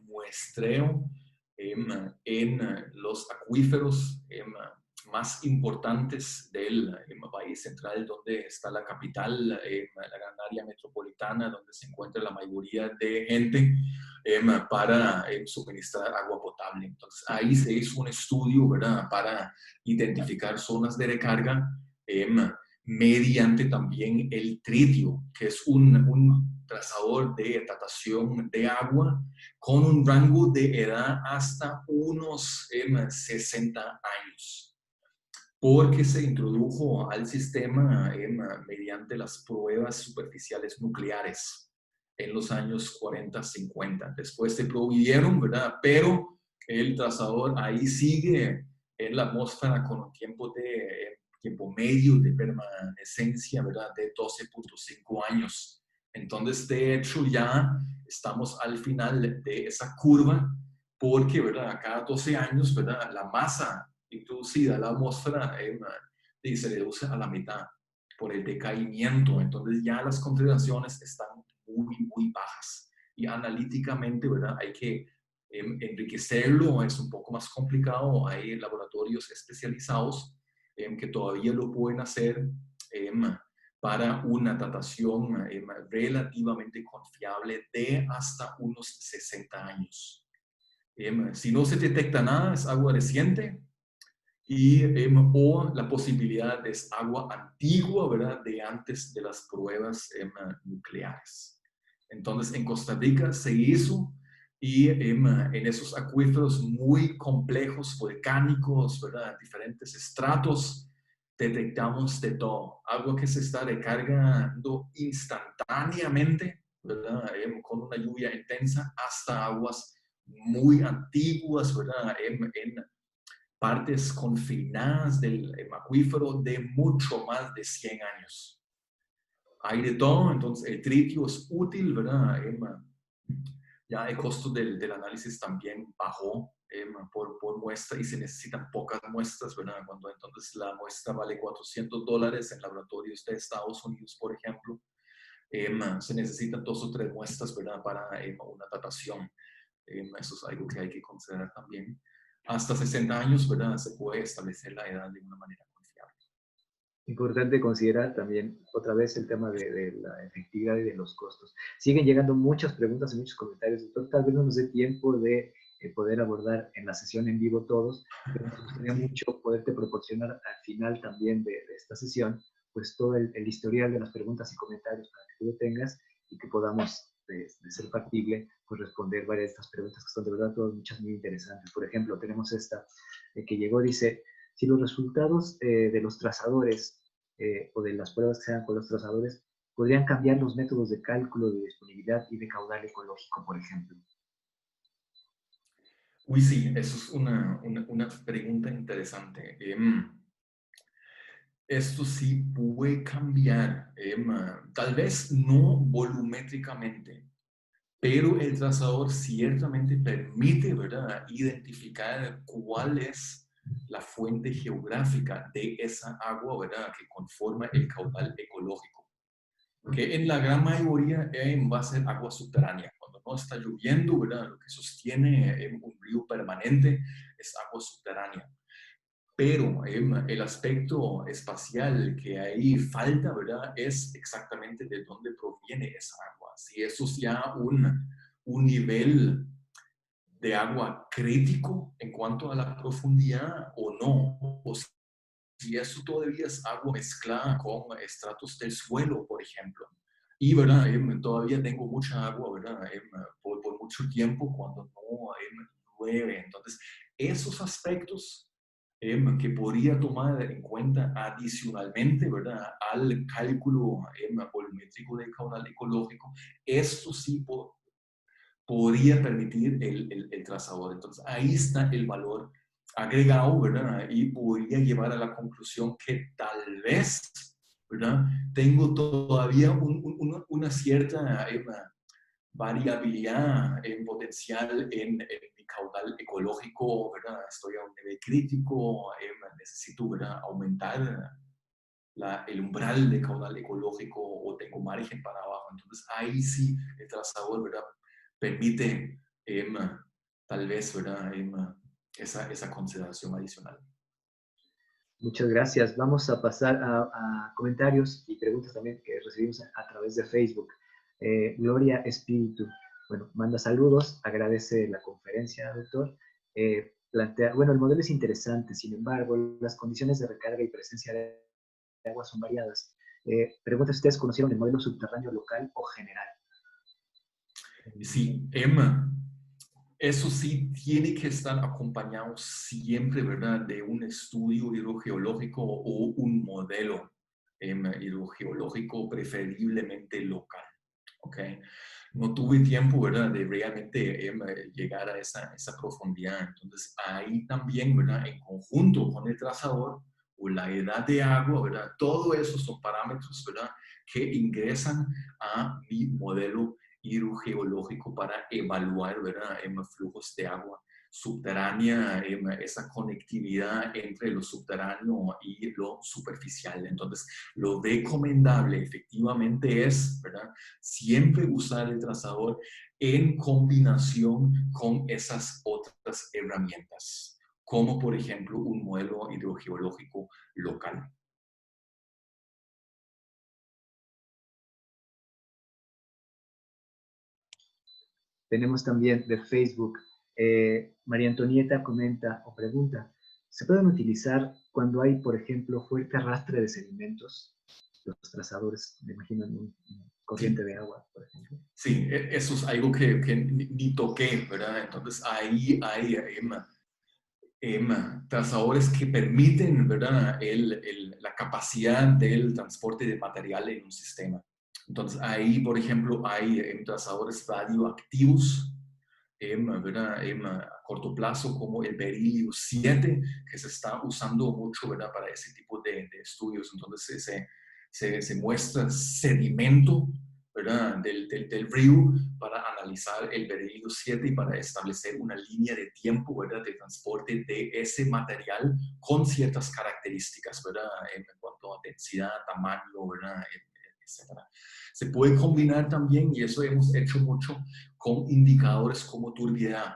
muestreo en los acuíferos más importantes del país central, donde está la capital, la gran área metropolitana, donde se encuentra la mayoría de gente para suministrar agua potable. Entonces, ahí se hizo un estudio, ¿verdad?, para identificar zonas de recarga mediante también el tritio, que es un trazador de datación de agua con un rango de edad hasta unos 60 años, porque se introdujo al sistema mediante las pruebas superficiales nucleares en los años 40-50. Después se prohibieron, ¿verdad? Pero el trazador ahí sigue en la atmósfera con un tiempo medio de permanecencia, ¿verdad? De 12.5 años. Entonces, de hecho, ya estamos al final de esa curva porque, ¿verdad? Cada 12 años, ¿verdad? La masa introducida a la atmósfera se reduce a la mitad por el decaimiento. Entonces, ya las concentraciones están muy, muy bajas. Y analíticamente, ¿verdad? Hay que enriquecerlo, es un poco más complicado. Hay laboratorios especializados que todavía lo pueden hacer para una datación relativamente confiable de hasta unos 60 años. Si no se detecta nada, es agua reciente y, o la posibilidad es agua antigua, ¿verdad?, de antes de las pruebas nucleares. Entonces, en Costa Rica se hizo y en esos acuíferos muy complejos, volcánicos, ¿verdad?, diferentes estratos, detectamos de todo. Agua que se está recargando instantáneamente, ¿verdad?, con una lluvia intensa, hasta aguas muy antiguas, ¿verdad?, en partes confinadas del acuífero de mucho más de 100 años. Hay de todo, entonces el tritio es útil, ¿verdad? Ya el costo del análisis también bajó por muestra y se necesitan pocas muestras, ¿verdad? Cuando entonces la muestra vale $400 en laboratorios de Estados Unidos, por ejemplo, se necesitan 2 o 3 muestras, ¿verdad?, para una datación. Eso es algo que hay que considerar también. Hasta 60 años, ¿verdad?, se puede establecer la edad de una manera confiable. Importante considerar también otra vez el tema de la efectividad y de los costos. Siguen llegando muchas preguntas y muchos comentarios, doctor. Tal vez no nos dé tiempo de poder abordar en la sesión en vivo todos, pero nos gustaría mucho poderte proporcionar al final también de esta sesión, pues todo el historial de las preguntas y comentarios para que tú lo tengas y que podamos, de ser factible, pues responder varias de estas preguntas que son de verdad todas muchas muy interesantes. Por ejemplo, tenemos esta que llegó, dice: si los resultados de los trazadores o de las pruebas que se hagan con los trazadores podrían cambiar los métodos de cálculo de disponibilidad y de caudal ecológico, por ejemplo. Uy, sí, eso es una pregunta interesante. esto sí puede cambiar, tal vez no volumétricamente, pero el trazador ciertamente permite, ¿verdad?, identificar cuál es la fuente geográfica de esa agua, ¿verdad?, que conforma el caudal ecológico, que en la gran mayoría va a ser agua subterránea. Cuando no está lloviendo, ¿verdad?, lo que sostiene un río permanente es agua subterránea. Pero el aspecto espacial que ahí falta, ¿verdad?, es exactamente de dónde proviene esa agua. Si eso es ya un nivel de agua crítico en cuanto a la profundidad o no, o si eso todavía es agua mezclada con estratos del suelo, por ejemplo. Y, ¿verdad?, todavía tengo mucha agua, ¿verdad?, por mucho tiempo cuando no llueve. Entonces, esos aspectos que podría tomar en cuenta adicionalmente, ¿verdad?, al cálculo volumétrico del caudal ecológico, esto sí podría permitir el trazador. Entonces, ahí está el valor agregado, ¿verdad? Y podría llevar a la conclusión que tal vez, ¿verdad?, tengo todavía una cierta variabilidad potencial en mi caudal ecológico, ¿verdad? Estoy a un nivel crítico, necesito, ¿verdad?, aumentar el umbral de caudal ecológico o tengo margen para abajo. Entonces ahí sí el trazador, ¿verdad?, permite tal vez, ¿verdad?, esa consideración adicional. Muchas gracias. Vamos a pasar a comentarios y preguntas también que recibimos a través de Facebook. Gloria Espíritu, bueno, manda saludos, agradece la conferencia, doctor. Plantea, bueno, el modelo es interesante, sin embargo, las condiciones de recarga y presencia de agua son variadas. Pregunta si ustedes conocieron el modelo subterráneo local o general. Sí, eso sí tiene que estar acompañado siempre, ¿verdad?, de un estudio hidrogeológico o un modelo hidrogeológico preferiblemente local. ¿Ok? No tuve tiempo, ¿verdad?, de realmente llegar a esa profundidad. Entonces, ahí también, ¿verdad?, en conjunto con el trazador o la edad de agua, ¿verdad?, todo eso son parámetros, ¿verdad?, que ingresan a mi modelo hidrogeológico para evaluar, ¿verdad?, flujos de agua subterránea, esa conectividad entre lo subterráneo y lo superficial. Entonces, lo recomendable efectivamente es, ¿verdad?, siempre usar el trazador en combinación con esas otras herramientas, como por ejemplo un modelo hidrogeológico local. Tenemos también de Facebook, María Antonieta comenta o pregunta, ¿se pueden utilizar cuando hay, por ejemplo, fuerte arrastre de sedimentos? Los trazadores, me imagino, en un corriente Sí. de agua, por ejemplo. Sí, eso es algo que ni toqué, ¿verdad? Entonces ahí hay trazadores que permiten, ¿verdad?, la capacidad del transporte de material en un sistema. Entonces ahí, por ejemplo, hay trazadores radioactivos, ¿verdad?, a corto plazo, como el berilio 7, que se está usando mucho, ¿verdad?, para ese tipo de estudios. Entonces se muestra sedimento, ¿verdad?, del río para analizar el berilio 7 y para establecer una línea de tiempo, ¿verdad?, de transporte de ese material con ciertas características, ¿verdad?, en cuanto a densidad, tamaño, ¿verdad?, etcétera. Se puede combinar también, y eso hemos hecho mucho, con indicadores como turbiedad,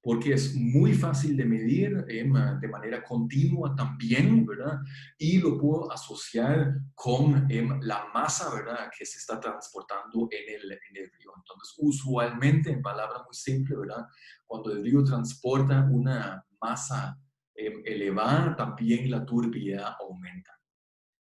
porque es muy fácil de medir de manera continua también, ¿verdad? Y lo puedo asociar con la masa, ¿verdad?, que se está transportando en el río. Entonces, usualmente, en palabras muy simples, ¿verdad?, cuando el río transporta una masa elevada, también la turbiedad aumenta.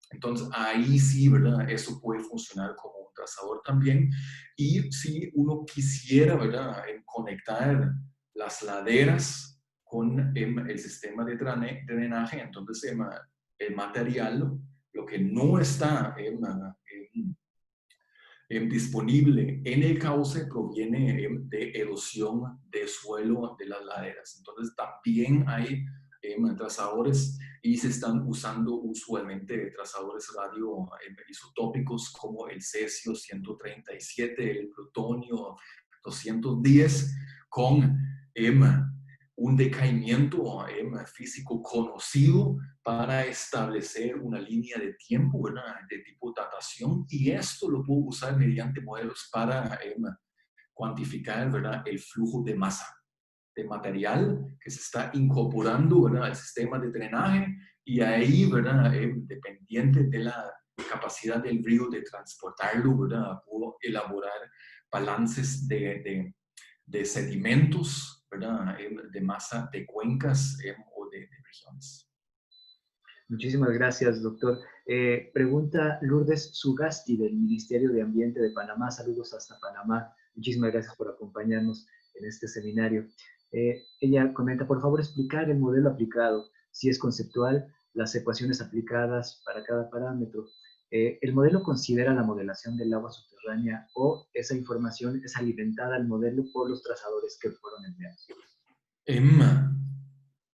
Entonces, ahí sí, ¿verdad?, eso puede funcionar como un trazador también. Y si uno quisiera, ¿verdad?, conectar las laderas con el sistema de drenaje, entonces el material, lo que no está disponible en el cauce proviene de erosión de suelo de las laderas. Entonces, también hay trazadores, y se están usando usualmente trazadores radio isotópicos como el cesio 137, el plutonio 210, con un decaimiento físico conocido para establecer una línea de tiempo, ¿verdad?, de tipo datación, y esto lo puedo usar mediante modelos para cuantificar, ¿verdad?, el flujo de masa de material que se está incorporando, ¿verdad?, al sistema de drenaje, y ahí, ¿verdad?, dependiente de la capacidad del río de transportarlo, ¿verdad?, puedo elaborar balances de sedimentos, ¿verdad?, de masa de cuencas o de regiones. Muchísimas gracias, doctor. Pregunta Lourdes Sugasti del Ministerio de Ambiente de Panamá. Saludos hasta Panamá. Muchísimas gracias por acompañarnos en este seminario. Ella comenta, por favor, explicar el modelo aplicado, si es conceptual, las ecuaciones aplicadas para cada parámetro. ¿El modelo considera la modelación del agua subterránea o esa información es alimentada al modelo por los trazadores que fueron empleados?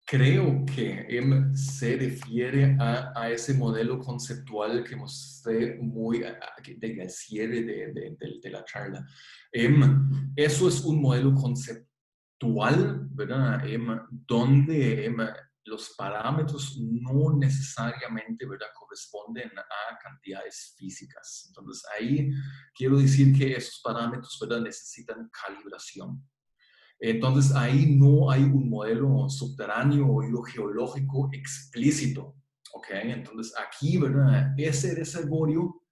Creo que se refiere a ese modelo conceptual que mostré muy al cierre de la charla. Eso es un modelo conceptual, ¿verdad?, donde los parámetros no necesariamente, ¿verdad?, corresponden a cantidades físicas. Entonces ahí quiero decir que esos parámetros, ¿verdad?, necesitan calibración. Entonces ahí no hay un modelo subterráneo o hidrogeológico explícito, ¿ok? Entonces aquí, ¿verdad?, ese reservorio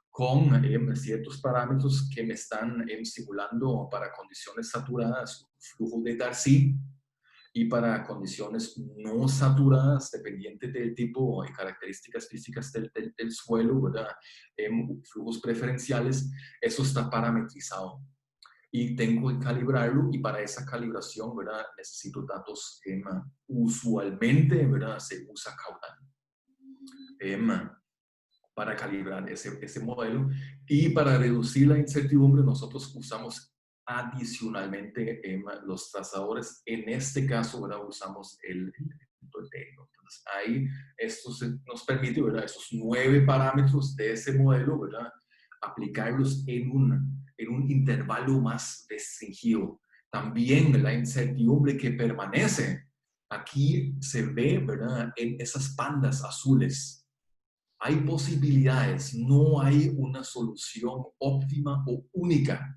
con ciertos parámetros que me están simulando para condiciones saturadas, flujo de Darcy, y para condiciones no saturadas, dependiente del tipo y características físicas del suelo, ¿verdad?, flujos preferenciales, eso está parametrizado. Y tengo que calibrarlo, y para esa calibración, ¿verdad?, necesito datos usualmente, ¿verdad?, se usa caudal para calibrar ese modelo, y para reducir la incertidumbre nosotros usamos adicionalmente los trazadores. En este caso, ¿verdad?, usamos el técnico. Entonces ahí esto nos permite, ¿verdad?, esos 9 parámetros de ese modelo, ¿verdad?, aplicarlos en un intervalo más restringido. También la incertidumbre que permanece aquí se ve, ¿verdad?, en esas bandas azules. Hay posibilidades, no hay una solución óptima o única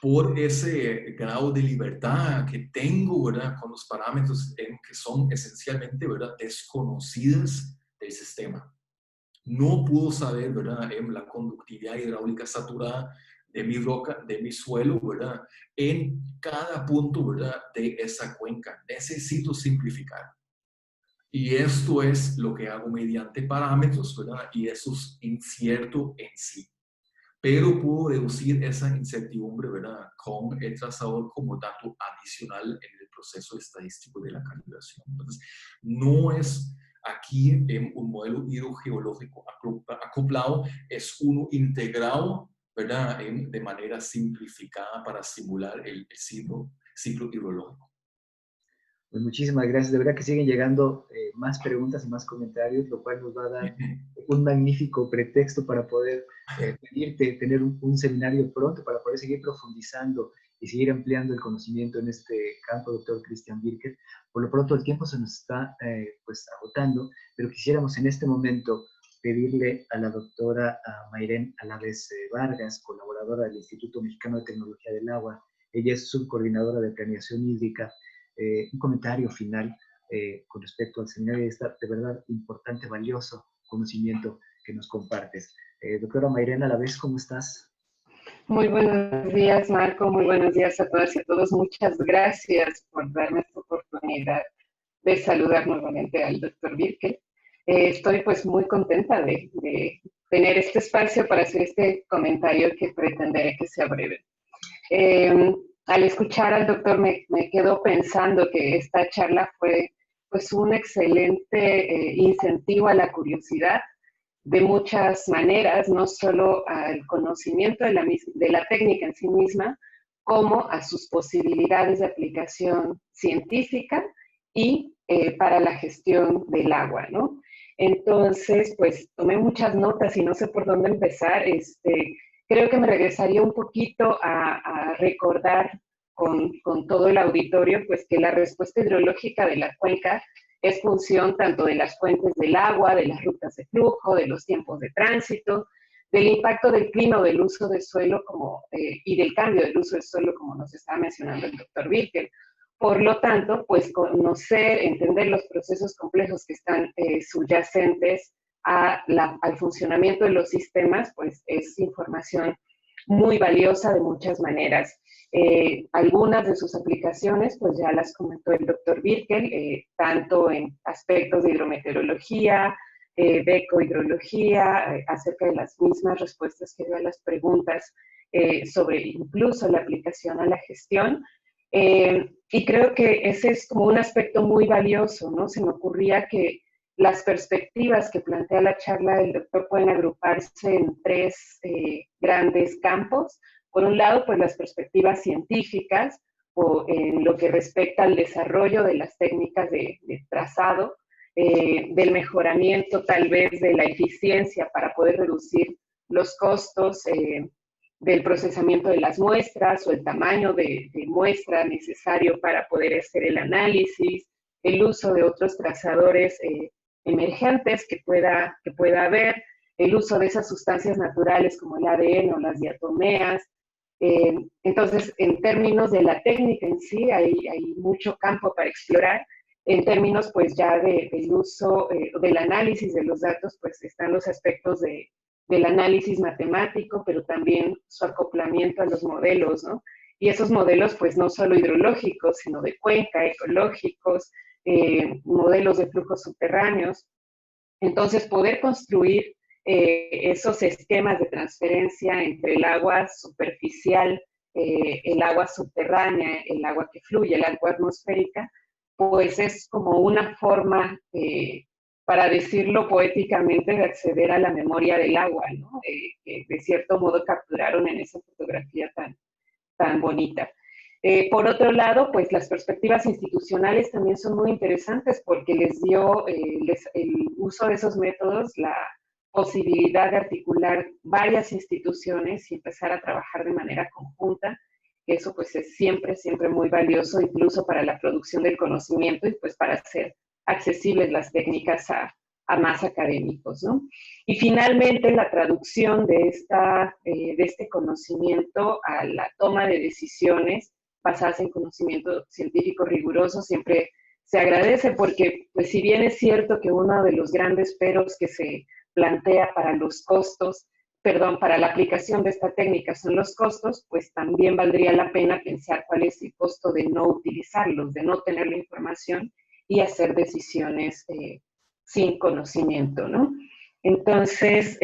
por ese grado de libertad que tengo, ¿verdad?, con los parámetros que son esencialmente, ¿verdad?, desconocidas del sistema. No puedo saber, ¿verdad?, la conductividad hidráulica saturada de mi roca, de mi suelo, ¿verdad?, en cada punto, ¿verdad?, de esa cuenca. Necesito simplificar. Y esto es lo que hago mediante parámetros, ¿verdad?, y eso es incierto en sí. Pero puedo reducir esa incertidumbre, ¿verdad?, con el trazador como dato adicional en el proceso estadístico de la calibración. Entonces, no es aquí un modelo hidrogeológico acoplado, es uno integrado, ¿verdad?, de manera simplificada para simular el ciclo hidrológico. Pues muchísimas gracias. De verdad que siguen llegando más preguntas y más comentarios, lo cual nos va a dar un magnífico pretexto para poder pedirte tener un seminario pronto, para poder seguir profundizando y seguir ampliando el conocimiento en este campo, doctor Christian Birkel. Por lo pronto el tiempo se nos está pues agotando, pero quisiéramos en este momento pedirle a la doctora Mayren Alaves Vargas, colaboradora del Instituto Mexicano de Tecnología del Agua. Ella es subcoordinadora de planeación hídrica. Un comentario final con respecto al seminario, esta de verdad importante, valioso conocimiento que nos compartes. Doctora Mayren Alaves, ¿cómo estás? Muy buenos días, Marco. Muy buenos días a todas y a todos. Muchas gracias por darme esta oportunidad de saludar nuevamente al doctor Birkel. Estoy pues muy contenta de tener este espacio para hacer este comentario que pretenderé que sea breve. Al escuchar al doctor me quedo pensando que esta charla fue pues un excelente incentivo a la curiosidad de muchas maneras, no solo al conocimiento de la técnica en sí misma, como a sus posibilidades de aplicación científica y para la gestión del agua, ¿no? Entonces, pues tomé muchas notas y no sé por dónde empezar. Creo que me regresaría un poquito a recordar con todo el auditorio, pues que la respuesta hidrológica de la cuenca es función tanto de las fuentes del agua, de las rutas de flujo, de los tiempos de tránsito, del impacto del clima o del uso del suelo y del cambio del uso del suelo, como nos estaba mencionando el doctor Birkel. Por lo tanto, pues conocer, entender los procesos complejos que están subyacentes al funcionamiento de los sistemas, pues es información muy valiosa de muchas maneras. Algunas de sus aplicaciones, pues ya las comentó el doctor Birkel, tanto en aspectos de hidrometeorología, de ecohidrología, acerca de las mismas respuestas que dio a las preguntas sobre incluso la aplicación a la gestión. Y creo que ese es como un aspecto muy valioso, ¿no? Se me ocurría que las perspectivas que plantea la charla del doctor pueden agruparse en tres grandes campos. Por un lado, pues las perspectivas científicas, o en lo que respecta al desarrollo de las técnicas de trazado, del mejoramiento tal vez de la eficiencia para poder reducir los costos del procesamiento de las muestras o el tamaño de muestra necesario para poder hacer el análisis, el uso de otros trazadores emergentes que pueda haber, el uso de esas sustancias naturales como el ADN o las diatomeas. Entonces, en términos de la técnica en sí, hay mucho campo para explorar. En términos, pues, ya del uso, del análisis de los datos, pues, están los aspectos del análisis matemático, pero también su acoplamiento a los modelos, ¿no? Y esos modelos, pues, no solo hidrológicos, sino de cuenca, ecológicos, modelos de flujos subterráneos. Entonces, poder construir esos esquemas de transferencia entre el agua superficial, el agua subterránea, el agua que fluye, el agua atmosférica, pues es como una forma, para decirlo poéticamente, de acceder a la memoria del agua, ¿no? Que de cierto modo capturaron en esa fotografía tan bonita. Por otro lado, pues las perspectivas institucionales también son muy interesantes porque les dio el uso de esos métodos la posibilidad de articular varias instituciones y empezar a trabajar de manera conjunta. Eso pues es siempre, siempre muy valioso, incluso para la producción del conocimiento y pues para hacer accesibles las técnicas a más académicos, ¿no? Y finalmente la traducción de este conocimiento a la toma de decisiones basadas en conocimiento científico riguroso siempre se agradece porque, pues si bien es cierto que uno de los grandes peros que se plantea para para la aplicación de esta técnica son los costos, pues también valdría la pena pensar cuál es el costo de no utilizarlos, de no tener la información y hacer decisiones sin conocimiento, ¿no? Entonces,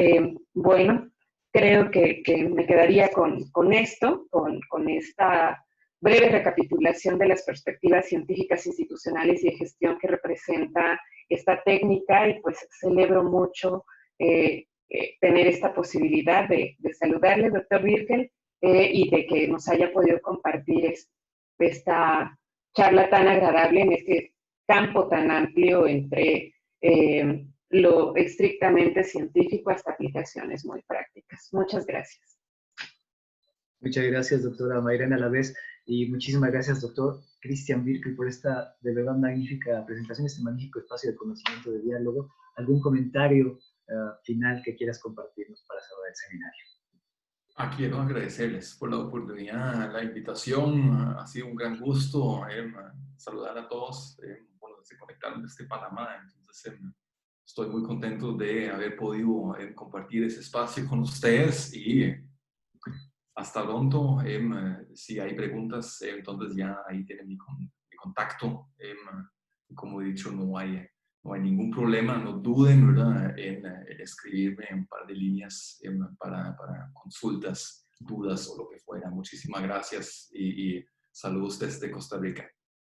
bueno, creo que me quedaría con esto, con esta breve recapitulación de las perspectivas científicas, institucionales y de gestión que representa esta técnica y pues celebro mucho tener esta posibilidad de saludarle, doctor Birkel, y de que nos haya podido compartir esta charla tan agradable en este campo tan amplio entre lo estrictamente científico hasta aplicaciones muy prácticas. Muchas gracias. Muchas gracias, doctora Mayrena Alavés, y muchísimas gracias, doctor Christian Birkel, por esta de verdad magnífica presentación, este magnífico espacio de conocimiento, de diálogo. ¿Algún comentario final que quieras compartirnos para cerrar el seminario? Quiero agradecerles por la oportunidad, la invitación. Ha sido un gran gusto saludar a todos. Bueno, se conectaron desde Panamá, entonces estoy muy contento de haber podido compartir ese espacio con ustedes y hasta pronto. Si hay preguntas, entonces ya ahí tienen mi contacto. Como he dicho, no hay ningún problema, no duden, ¿verdad?, en escribirme un par de líneas para consultas, dudas o lo que fuera. Muchísimas gracias y saludos desde Costa Rica.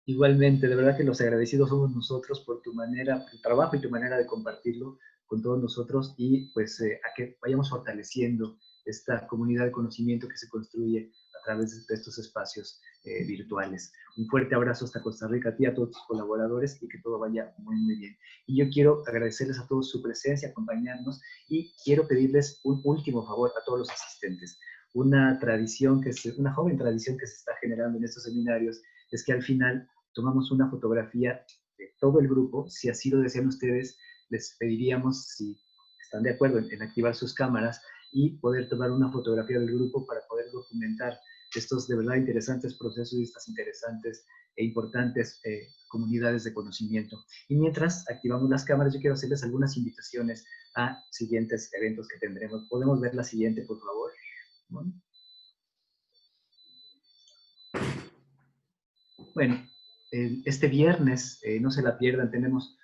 Igualmente, de verdad que los agradecidos somos nosotros por tu manera, tu trabajo y tu manera de compartirlo con todos nosotros y pues a que vayamos fortaleciendo esta comunidad de conocimiento que se construye a través de estos espacios. virtuales. Un fuerte abrazo hasta Costa Rica, a ti, a todos tus colaboradores, y que todo vaya muy, muy bien. Y yo quiero agradecerles a todos su presencia, acompañarnos, y quiero pedirles un último favor a todos los asistentes. Una joven tradición que se está generando en estos seminarios es que al final tomamos una fotografía de todo el grupo. Si así lo desean ustedes, les pediríamos, si están de acuerdo, en activar sus cámaras y poder tomar una fotografía del grupo para poder documentar estos de verdad interesantes procesos y estas interesantes e importantes comunidades de conocimiento. Y mientras activamos las cámaras, yo quiero hacerles algunas invitaciones a siguientes eventos que tendremos. ¿Podemos ver la siguiente, por favor? Bueno, este viernes, no se la pierdan, tenemos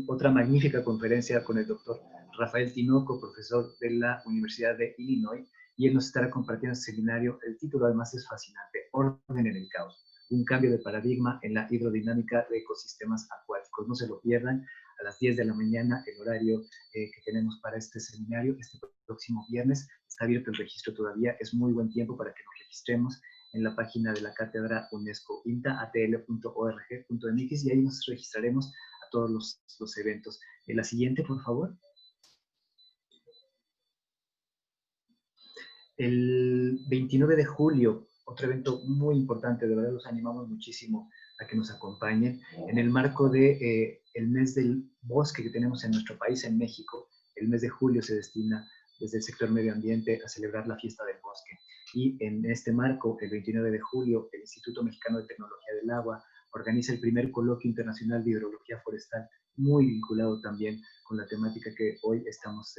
otra magnífica conferencia con el doctor Rafael Tinoco, profesor de la Universidad de Illinois, y él nos estará compartiendo este seminario. El título además es fascinante: Orden en el caos, un cambio de paradigma en la hidrodinámica de ecosistemas acuáticos. No se lo pierdan, a las 10 de la mañana, el horario que tenemos para este seminario, este próximo viernes. Está abierto el registro todavía, es muy buen tiempo para que nos registremos en la página de la cátedra UNESCO, intaatl.org.mx, y ahí nos registraremos a todos los eventos. La siguiente, por favor. El 29 de julio, otro evento muy importante, de verdad los animamos muchísimo a que nos acompañen. En el marco de el mes del bosque que tenemos en nuestro país, en México, el mes de julio se destina desde el sector medio ambiente a celebrar la fiesta del bosque. Y en este marco, el 29 de julio, el Instituto Mexicano de Tecnología del Agua organiza el primer coloquio internacional de hidrología forestal, muy vinculado también con la temática que hoy estamos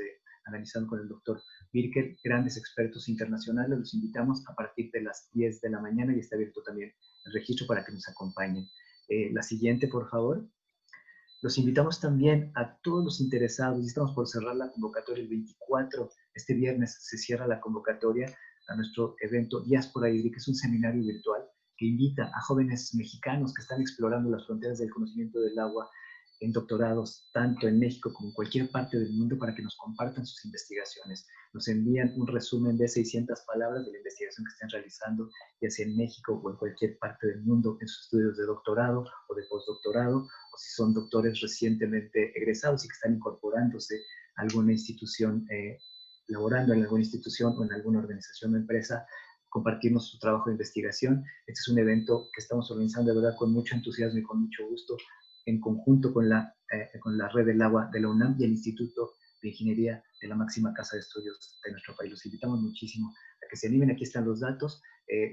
analizando con el doctor Birkel. Grandes expertos internacionales, los invitamos a partir de las 10 de la mañana, y está abierto también el registro para que nos acompañen. La siguiente, por favor. Los invitamos también a todos los interesados, y estamos por cerrar la convocatoria el 24, este viernes se cierra la convocatoria a nuestro evento Diáspora Hídrica. Es un seminario virtual que invita a jóvenes mexicanos que están explorando las fronteras del conocimiento del agua en doctorados, tanto en México como en cualquier parte del mundo, para que nos compartan sus investigaciones. Nos envían un resumen de 600 palabras de la investigación que estén realizando, ya sea en México o en cualquier parte del mundo, en sus estudios de doctorado o de postdoctorado, o si son doctores recientemente egresados y que están incorporándose a alguna institución, laborando en alguna institución o en alguna organización o empresa, compartirnos su trabajo de investigación. Este es un evento que estamos organizando de verdad con mucho entusiasmo y con mucho gusto, en conjunto con la Red del Agua de la UNAM y el Instituto de Ingeniería de la máxima casa de estudios de nuestro país. Los invitamos muchísimo a que se animen. Aquí están los datos.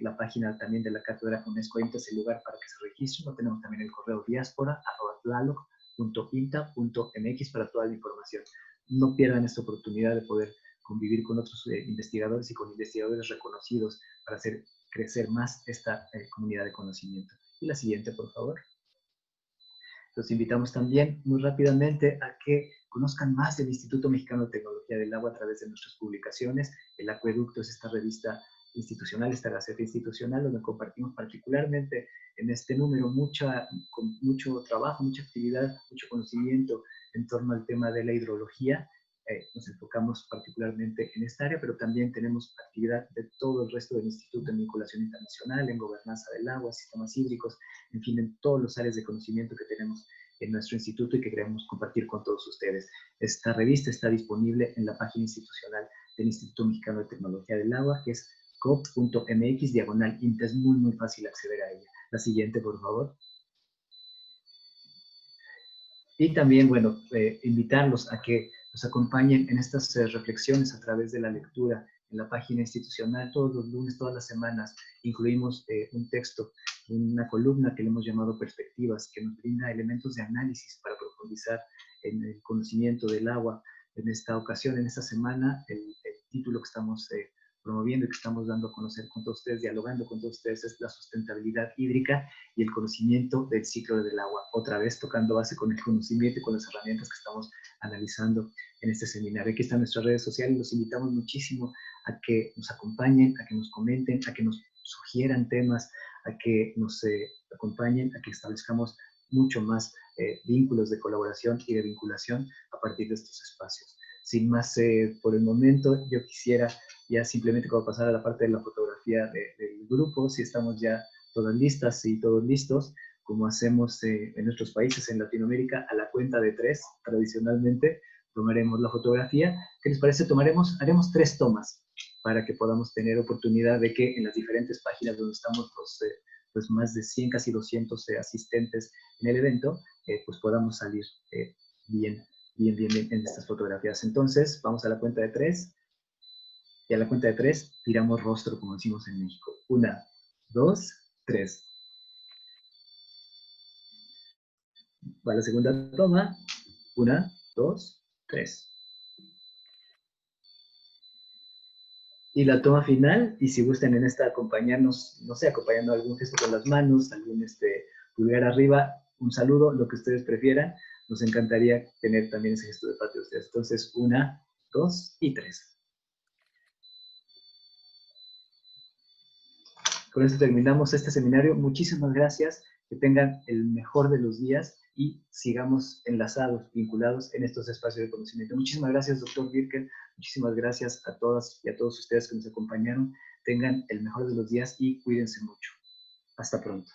La página también de la cátedra UNESCO INTA es el lugar para que se registren. Lo tenemos también el correo diaspora@tlaloc.inta.mx para toda la información. No pierdan esta oportunidad de poder convivir con otros investigadores y con investigadores reconocidos para hacer crecer más esta comunidad de conocimiento. Y la siguiente, por favor. Los invitamos también muy rápidamente a que conozcan más del Instituto Mexicano de Tecnología del Agua a través de nuestras publicaciones. El Acueducto es esta revista institucional, esta gaceta institucional, donde compartimos particularmente en este número con mucho trabajo, mucha actividad, mucho conocimiento en torno al tema de la hidrología. Nos enfocamos particularmente en esta área, pero también tenemos actividad de todo el resto del Instituto en Vinculación Internacional, en Gobernanza del Agua, Sistemas Hídricos, en fin, en todas las áreas de conocimiento que tenemos en nuestro instituto y que queremos compartir con todos ustedes. Esta revista está disponible en la página institucional del Instituto Mexicano de Tecnología del Agua, que es cop.mx/INTA. Es muy, muy fácil acceder a ella. La siguiente, por favor. Y también, bueno, invitarlos a que nos acompañen en estas reflexiones a través de la lectura en la página institucional. Todos los lunes, todas las semanas, incluimos un texto, una columna que le hemos llamado Perspectivas, que nos brinda elementos de análisis para profundizar en el conocimiento del agua. En esta ocasión, en esta semana, el título que estamos promoviendo y que estamos dando a conocer con todos ustedes, dialogando con todos ustedes, es la sustentabilidad hídrica y el conocimiento del ciclo del agua. Otra vez tocando base con el conocimiento y con las herramientas que estamos analizando en este seminario. Aquí están nuestras redes sociales. Los invitamos muchísimo a que nos acompañen, a que nos comenten, a que nos sugieran temas, a que nos acompañen, a que establezcamos mucho más vínculos de colaboración y de vinculación a partir de estos espacios. Sin más por el momento, yo quisiera ya simplemente como pasar a la parte de la fotografía del grupo, si estamos ya todas listas y todos listos, como hacemos en nuestros países en Latinoamérica, a la cuenta de 3, tradicionalmente, tomaremos la fotografía. ¿Qué les parece? Haremos 3 tomas para que podamos tener oportunidad de que en las diferentes páginas donde estamos pues más de 100, casi 200 asistentes en el evento, pues podamos salir bien en estas fotografías. Entonces, vamos a la cuenta de 3, y a la cuenta de 3 tiramos rostro, como decimos en México. 1, 2, 3. Va la segunda toma. 1, 2, 3. Y la toma final, y si gustan en esta acompañarnos, no sé, acompañando algún gesto con las manos, algún pulgar arriba, un saludo, lo que ustedes prefieran, nos encantaría tener también ese gesto de parte de ustedes. Entonces, 1, 2 y 3. Con esto terminamos este seminario. Muchísimas gracias, que tengan el mejor de los días y sigamos enlazados, vinculados en estos espacios de conocimiento. Muchísimas gracias, doctor Birkel. Muchísimas gracias a todas y a todos ustedes que nos acompañaron. Tengan el mejor de los días y cuídense mucho. Hasta pronto.